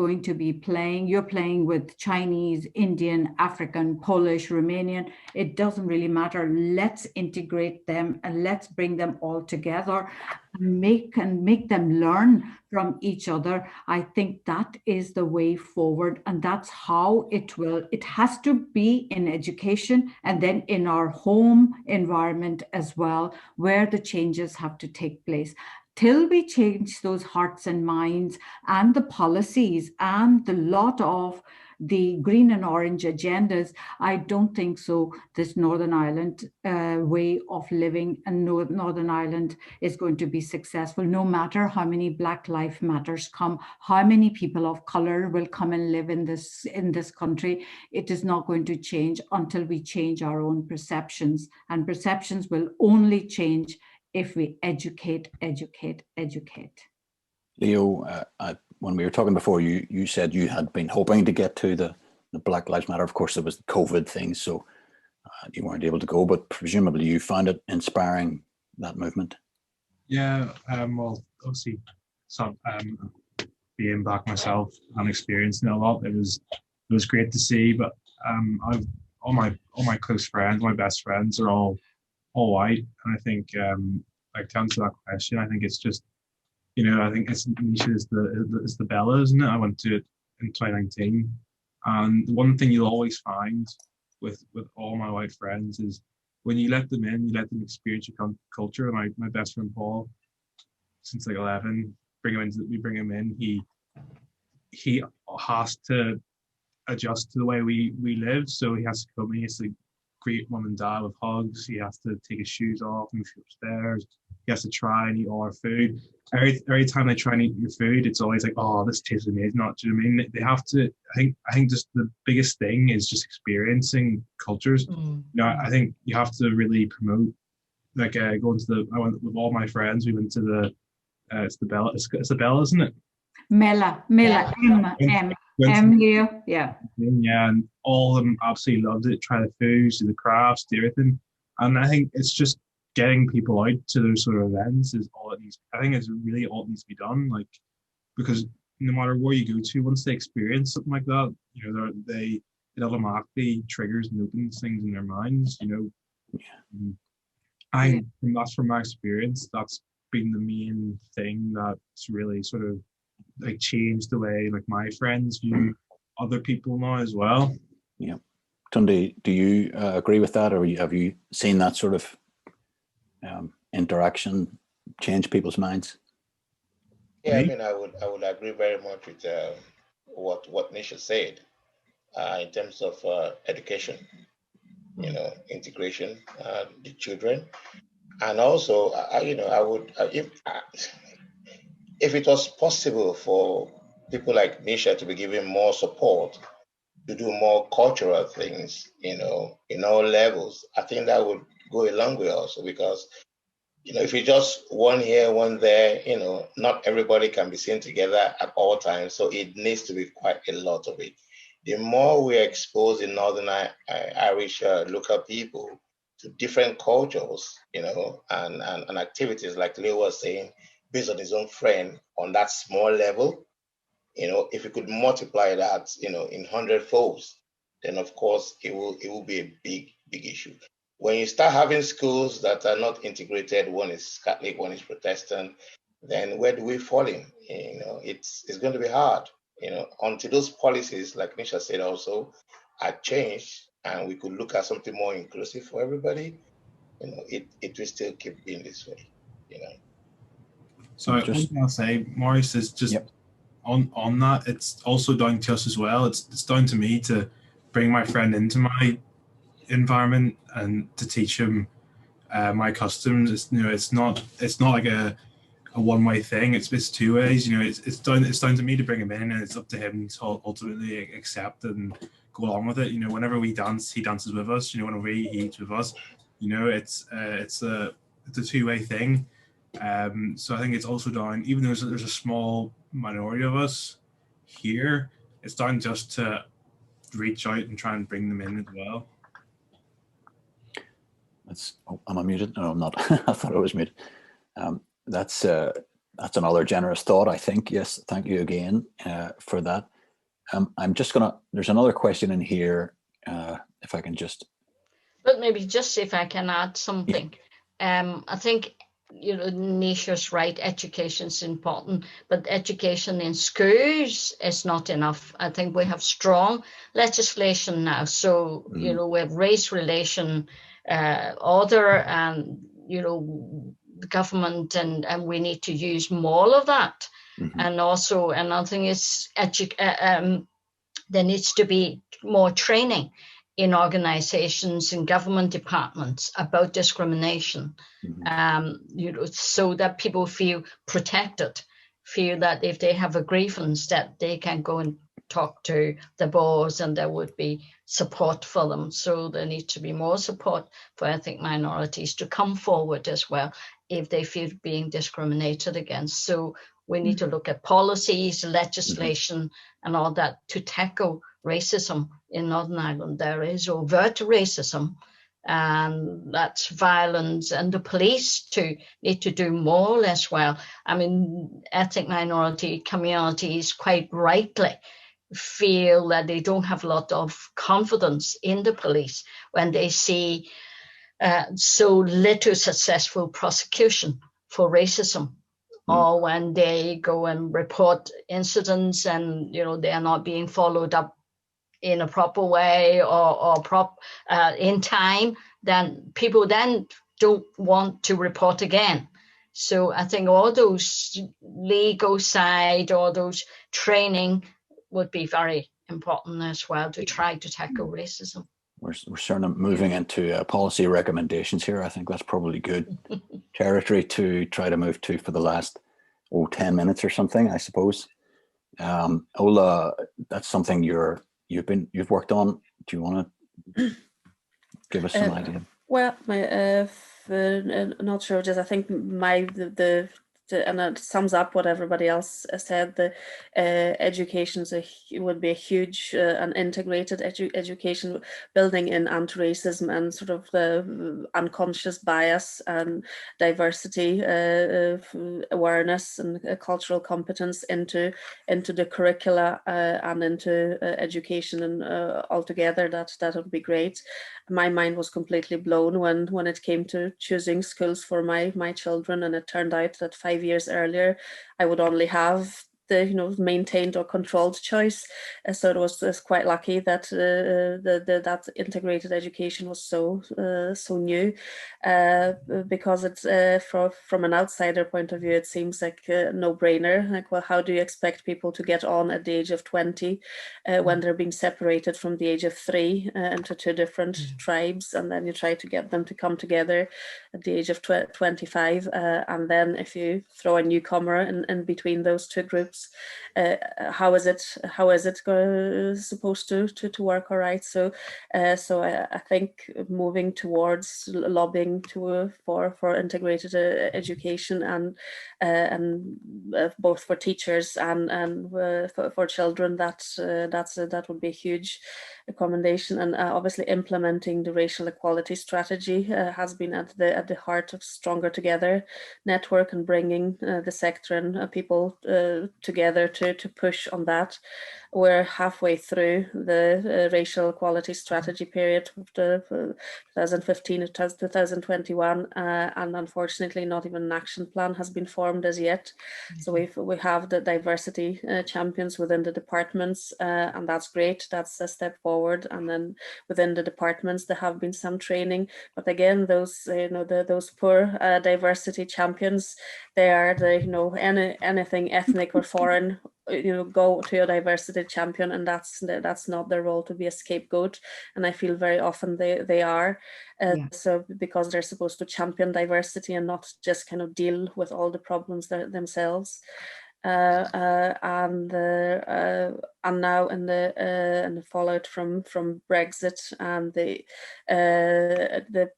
playing with Chinese, Indian, African, Polish, Romanian, it doesn't really matter. Let's integrate them and let's bring them all together and make them learn from each other. I think that is the way forward, and that's how it has to be in education and then in our home environment as well, where the changes have to take place. Till we change those hearts and minds and the policies and the lot of the green and orange agendas, I don't think so this Northern Ireland way of living and Northern Ireland is going to be successful, no matter how many Black Lives Matters come, how many people of color will come and live in this country. It is not going to change until we change our own perceptions, and perceptions will only change if we educate. Leo, when we were talking before, you said you had been hoping to get to the Black Lives Matter. Of course, there was the COVID thing, so you weren't able to go, but presumably you found it inspiring, that movement. Yeah, well, obviously, being Black myself and experiencing it a lot, it was great to see. But I've all my close friends, my best friends, are all white, and I think like to answer that question, I think it's just, I think it's Nisha is the Bella, isn't it? I went to it in 2019, and the one thing you'll always find with all my white friends is when you let them in, you let them experience your culture. And my best friend Paul, since like 11, we bring him in. He has to adjust to the way we live, so he has to come in. He has to greet mum and dad with hugs. He has to take his shoes off and go upstairs. He has to try and eat all our food. Every time they try and eat your food, it's always like, oh, this tastes amazing. Not, do you know what I mean? They have to. I think just the biggest thing is just experiencing cultures. I think you have to really promote, like I went with all my friends. We went to the it's the Bella. It's the Bella, isn't it? Mela, Leo, yeah. Yeah, and all of them absolutely loved it. Try the foods, do the crafts, do everything. And I think it's just getting people out to those sort of events is all it needs. I think it's really all it needs to be done. Like, because no matter where you go to, once they experience something like that, it automatically triggers and opens things in their minds. That's from my experience. That's been the main thing that's really sort of like changed the way like my friends view other people now as well. Yeah. Tunde, do you agree with that, or have you seen that sort of interaction change people's minds? Yeah, I mean, I would agree very much with what Nisha said in terms of education, integration, the children, and also, I would if it was possible for people like Nisha to be given more support to do more cultural things, in all levels, I think that would go a long way also, because if you just one here, one there, not everybody can be seen together at all times. So it needs to be quite a lot of it. The more we expose the Northern Irish local people to different cultures, and activities, like Leo was saying, based on his own friend on that small level, if we could multiply that, in 100-folds, then of course it will be a big issue. When you start having schools that are not integrated, one is Catholic, one is Protestant, then where do we fall in? It's going to be hard, until those policies, like Nisha said also, are changed and we could look at something more inclusive for everybody. It will still keep being this way, So I was going to say, Maurice, is just on that, it's also down to us as well. It's down to me to bring my friend into my environment and to teach him my customs. It's not like a one-way thing. It's two ways. It's down to me to bring him in, and it's up to him to ultimately accept and go along with it. Whenever we dance, he dances with us. Whenever he eats with us, it's a two-way thing. So I think it's also down, even though there's a small minority of us here, it's down just to reach out and try and bring them in as well. Am I muted? No, I'm not. I thought I was muted. That's another generous thought, I think. Yes, thank you again for that. I'm just there's another question in here, if I can just. But maybe just if I can add something. Yeah. I think, Nisha's right, education is important, but education in schools is not enough. I think we have strong legislation now. So, we have race relation order and, the government, and we need to use more of that. Mm-hmm. And also another thing is there needs to be more training in organizations and government departments about discrimination, mm-hmm. So that people feel protected, feel that if they have a grievance that they can go and talk to the boss and there would be support for them. So there needs to be more support for ethnic minorities to come forward as well if they feel being discriminated against. So we need to look at policies, legislation, and all that to tackle racism in Northern Ireland. There is overt racism, and that's violence, and the police need to do more as well. I mean, ethnic minority communities quite rightly feel that they don't have a lot of confidence in the police when they see so little successful prosecution for racism. Or when they go and report incidents and, they are not being followed up in a proper way or in time, then people then don't want to report again. So I think all those legal side or those training would be very important as well to try to tackle racism. We're sort of moving into policy recommendations here. I think that's probably good territory to try to move to for the last 10 minutes or something, I suppose. Ola, that's something you've worked on. Do you want to give us some idea? Well, not sure. Just I think and it sums up what everybody else said. The education would be a huge and integrated education, building in anti-racism and sort of the unconscious bias and diversity awareness and cultural competence into the curricula and into education and altogether. That would be great. My mind was completely blown when it came to choosing schools for my children, and it turned out that 5 years earlier I would only have the maintained or controlled choice. So it was quite lucky that that integrated education was so new, because it's from an outsider point of view, it seems like a no-brainer. Like, well, how do you expect people to get on at the age of 20 when they're being separated from the age of 3 into two different tribes, and then you try to get them to come together at the age of 25, and then if you throw a newcomer in between those two groups, how is it supposed to work all right? So I think moving towards lobbying for integrated education and both for teachers and for children, that would be a huge commendation. And obviously implementing the racial equality strategy has been at the heart of Stronger Together network, and bringing the sector and people together to push on that. We're halfway through the racial equality strategy period of the 2015 to 2021, and unfortunately not even an action plan has been formed as yet. So we have the diversity champions within the departments, and that's great. That's a step forward. And then within the departments there have been some training, but again, those those poor diversity champions, they are anything ethnic or foreign go to a diversity champion, and that's not their role to be a scapegoat. And I feel very often they are. So because they're supposed to champion diversity and not just kind of deal with all the problems themselves. And now in the fallout from Brexit and the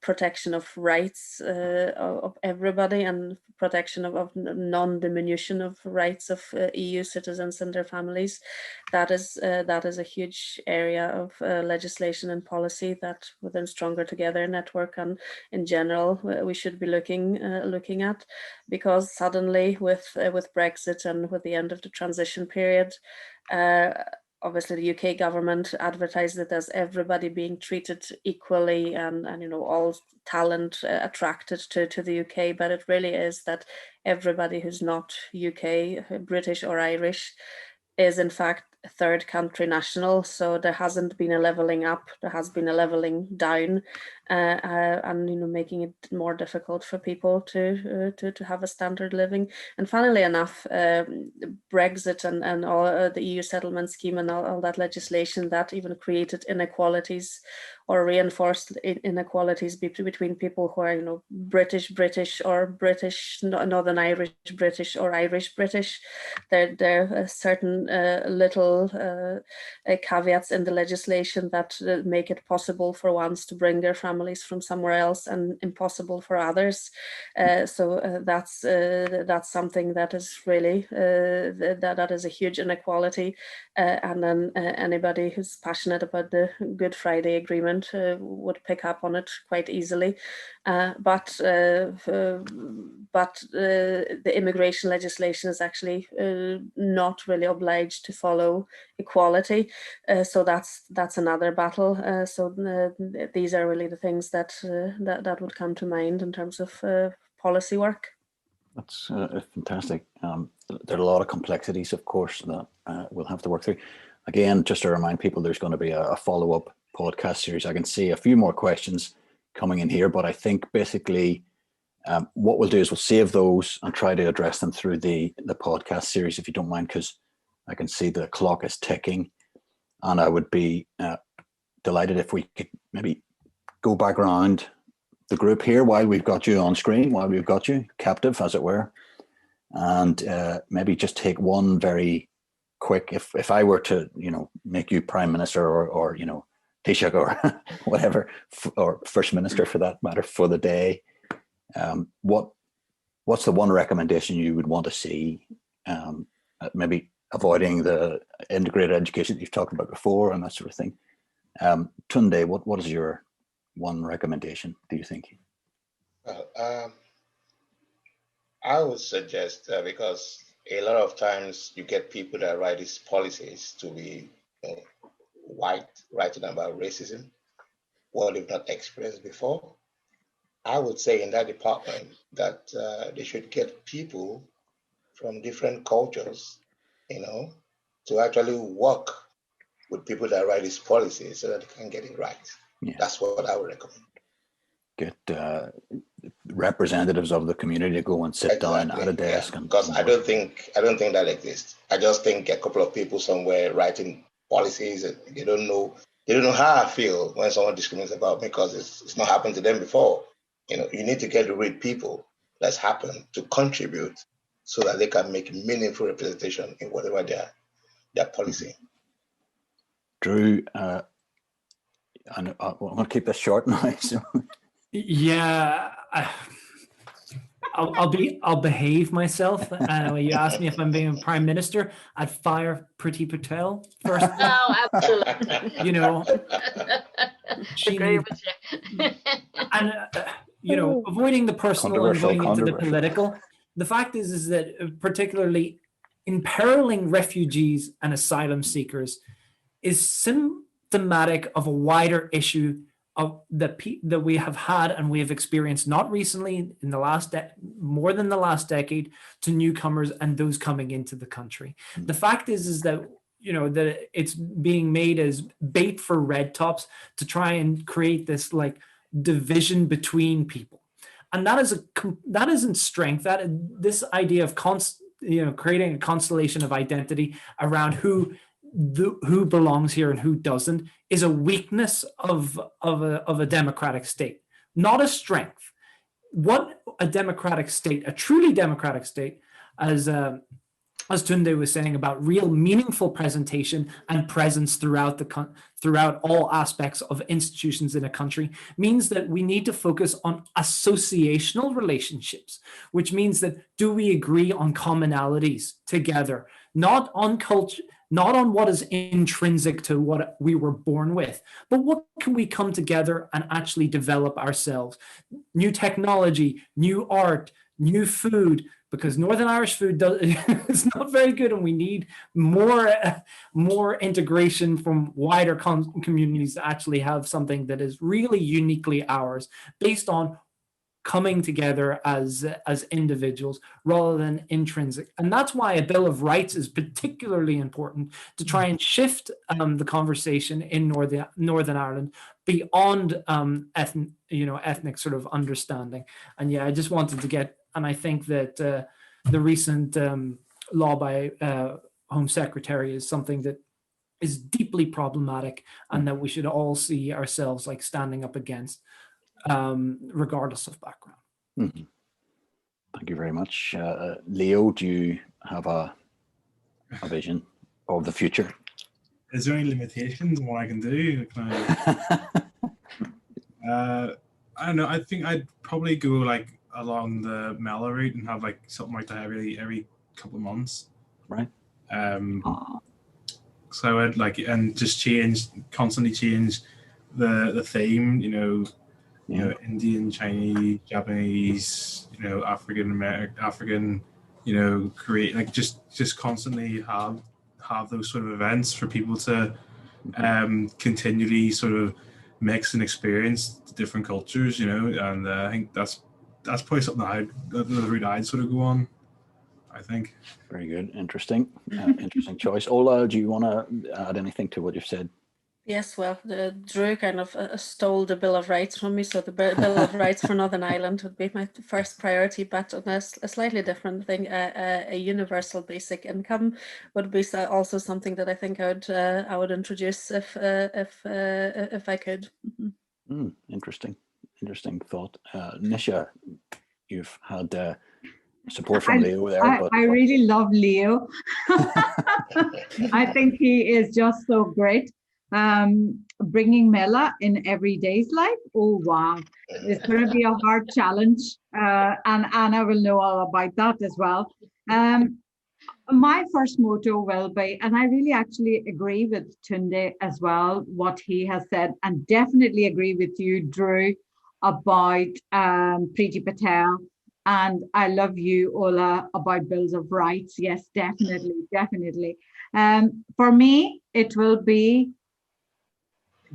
protection of rights of everybody, and protection of non-diminution of rights of EU citizens and their families, that is a huge area of legislation and policy that within Stronger Together network and in general we should be looking at, because suddenly with Brexit and with the end of the transition period, obviously the UK government advertised it as everybody being treated equally and all talent attracted to the UK, but it really is that everybody who's not UK, British or Irish is in fact a third country national. So there hasn't been a leveling up, there has been a leveling down, and making it more difficult for people to have a standard living. And funnily enough, Brexit and all the EU settlement scheme and all that legislation that even created inequalities or reinforced inequalities between people who are British or British, Northern Irish British or Irish British. There are certain little caveats in the legislation that make it possible for ones to bring their families from somewhere else and impossible for others. So that's something that is really that is a huge inequality. And then anybody who's passionate about the Good Friday Agreement would pick up on it quite easily. But the immigration legislation is actually not really obliged to follow equality. So that's another battle. So these are really the things that would come to mind in terms of policy work. That's fantastic. There are a lot of complexities, of course, that we'll have to work through. Again, just to remind people, there's going to be a follow-up podcast series. I can see a few more questions coming in here, but I think basically what we'll do is we'll save those and try to address them through the podcast series, if you don't mind, because I can see the clock is ticking, and I would be delighted if we could maybe go back around the group here while we've got you on screen, while we've got you captive, as it were, and maybe just take one very quick, if I were to make you Prime Minister or Taoiseach or whatever, or First Minister for that matter, for the day, what's the one recommendation you would want to see? Maybe avoiding the integrated education that you've talked about before and that sort of thing. Tunde, what is your one recommendation, do you think? I would suggest, because a lot of times you get people that write these policies to be white, writing about racism, what they've not experienced before. I would say in that department that they should get people from different cultures, to actually work with people that write these policies so that they can get it right. Yeah. That's what I would recommend. Get representatives of the community to go and sit down at a desk. Yeah. Because I don't think that exists. I just think a couple of people somewhere writing policies, and they don't know how I feel when someone discriminates about me, because it's not happened to them before. You need to get the right people that's happened to contribute so that they can make meaningful representation in whatever their policy. Drew, I want to keep this short now. So. Yeah, I'll behave myself. You asked me if I'm being a Prime Minister, I'd fire Priti Patel first. No, absolutely. She needs, and avoiding the personal and going into the political. The fact is that particularly imperiling refugees and asylum seekers is symptomatic of a wider issue of that we have had and we have experienced, not recently, in the last more than the last decade, to newcomers and those coming into the country. The fact is that that it's being made as bait for red tops to try and create this division between people, and that isn't strength. That this idea of creating a constellation of identity around who belongs here and who doesn't is a weakness of a democratic state, not a strength. What a democratic state, a truly democratic state, as Tunde was saying, about real meaningful presentation and presence throughout all aspects of institutions in a country, means that we need to focus on associational relationships, which means that do we agree on commonalities together, not on culture, not on what is intrinsic to what we were born with, but what can we come together and actually develop ourselves? New technology, new art, new food, because Northern Irish food is not very good, and we need more integration from wider communities to actually have something that is really uniquely ours, based on coming together as individuals rather than intrinsic. And that's why a Bill of Rights is particularly important, to try and shift the conversation in Northern Ireland beyond ethnic sort of understanding. And yeah, I just wanted to get, and I think that the recent law by Home Secretary is something that is deeply problematic, and that we should all see ourselves like standing up against, regardless of background. Mm-hmm. Thank you very much. Leo, do you have a vision of the future? Is there any limitations on what I can do? I don't know. I think I'd probably go like along the mellow route and have like something like that every couple of months. Right. So I'd like, and just constantly change the theme, Indian, Chinese, Japanese, African, create, like just constantly have those sort of events for people to continually sort of mix and experience different cultures, and I think that's probably something the route I'd sort of go on, I think. Very good. Interesting. Interesting choice. Ola, do you want to add anything to what you've said? Yes, well, Drew kind of stole the Bill of Rights from me, so the Bill of Rights for Northern Ireland would be my first priority, but on a slightly different thing, a universal basic income would be also something that I think I would introduce if I could. Mm-hmm. Interesting thought. Nisha, you've had support from Leo there. I really love Leo. I think he is just so great. Bringing Mela in everyday's life. Oh, wow. It's going to be a hard challenge. And Anna will know all about that as well. My first motto will be, and I really actually agree with Tunde as well, what he has said, and definitely agree with you, Drew, about Priti Patel. And I love you, Ola, about Bills of Rights. Yes, definitely. For me, it will be,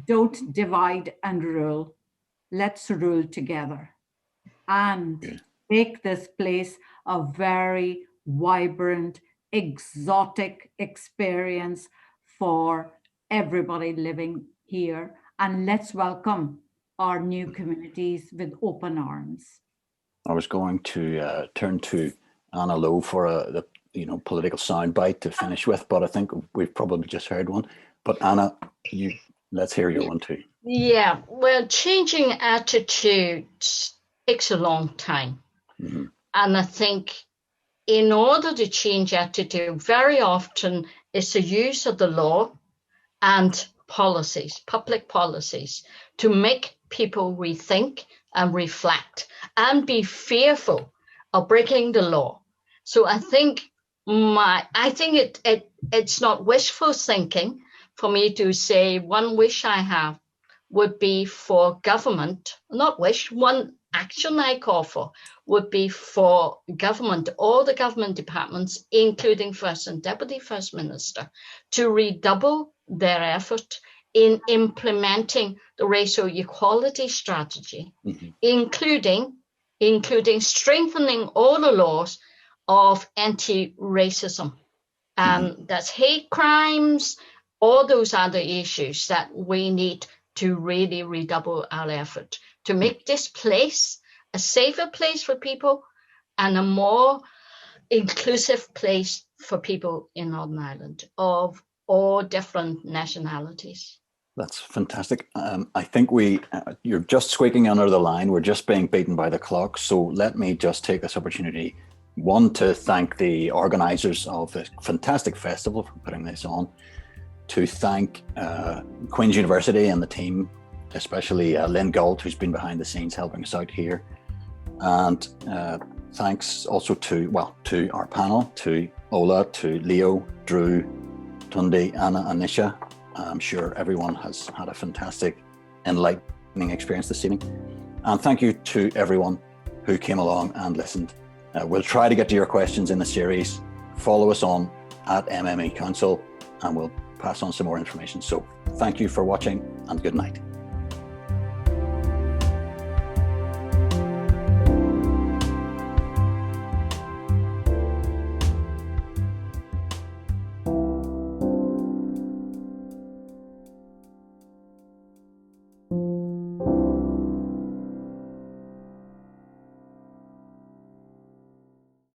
don't divide and rule. Let's rule together and make this place a very vibrant, exotic experience for everybody living here. And let's welcome our new communities with open arms. I was going to turn to Anna Lowe for the political soundbite to finish with, but I think we've probably just heard one. But Anna, let's hear your one too. Yeah, well, changing attitudes takes a long time. Mm-hmm. And I think in order to change attitude, very often it's the use of the law and policies, public policies, to make people rethink and reflect and be fearful of breaking the law. So I think it's not wishful thinking for me to say one wish I have would be for government, one action I call for would be for government, all the government departments, including First and Deputy First Minister, to redouble their effort in implementing the racial equality strategy, mm-hmm. including strengthening all the laws of anti-racism. Mm-hmm. That's hate crimes, all those other issues that we need to really redouble our effort to make this place a safer place for people and a more inclusive place for people in Northern Ireland of all different nationalities. That's fantastic. I think you're just squeaking under the line. We're just being beaten by the clock. So let me just take this opportunity, one, to thank the organizers of this fantastic festival for putting this on, to thank Queen's University and the team, especially Lynn Gold, who's been behind the scenes helping us out here. And thanks also to our panel, to Ola, to Leo, Drew, Tunde, Anna, and Nisha. I'm sure everyone has had a fantastic, enlightening experience this evening. And thank you to everyone who came along and listened. We'll try to get to your questions in the series. Follow us on @MME Council and we'll pass on some more information. So thank you for watching and good night.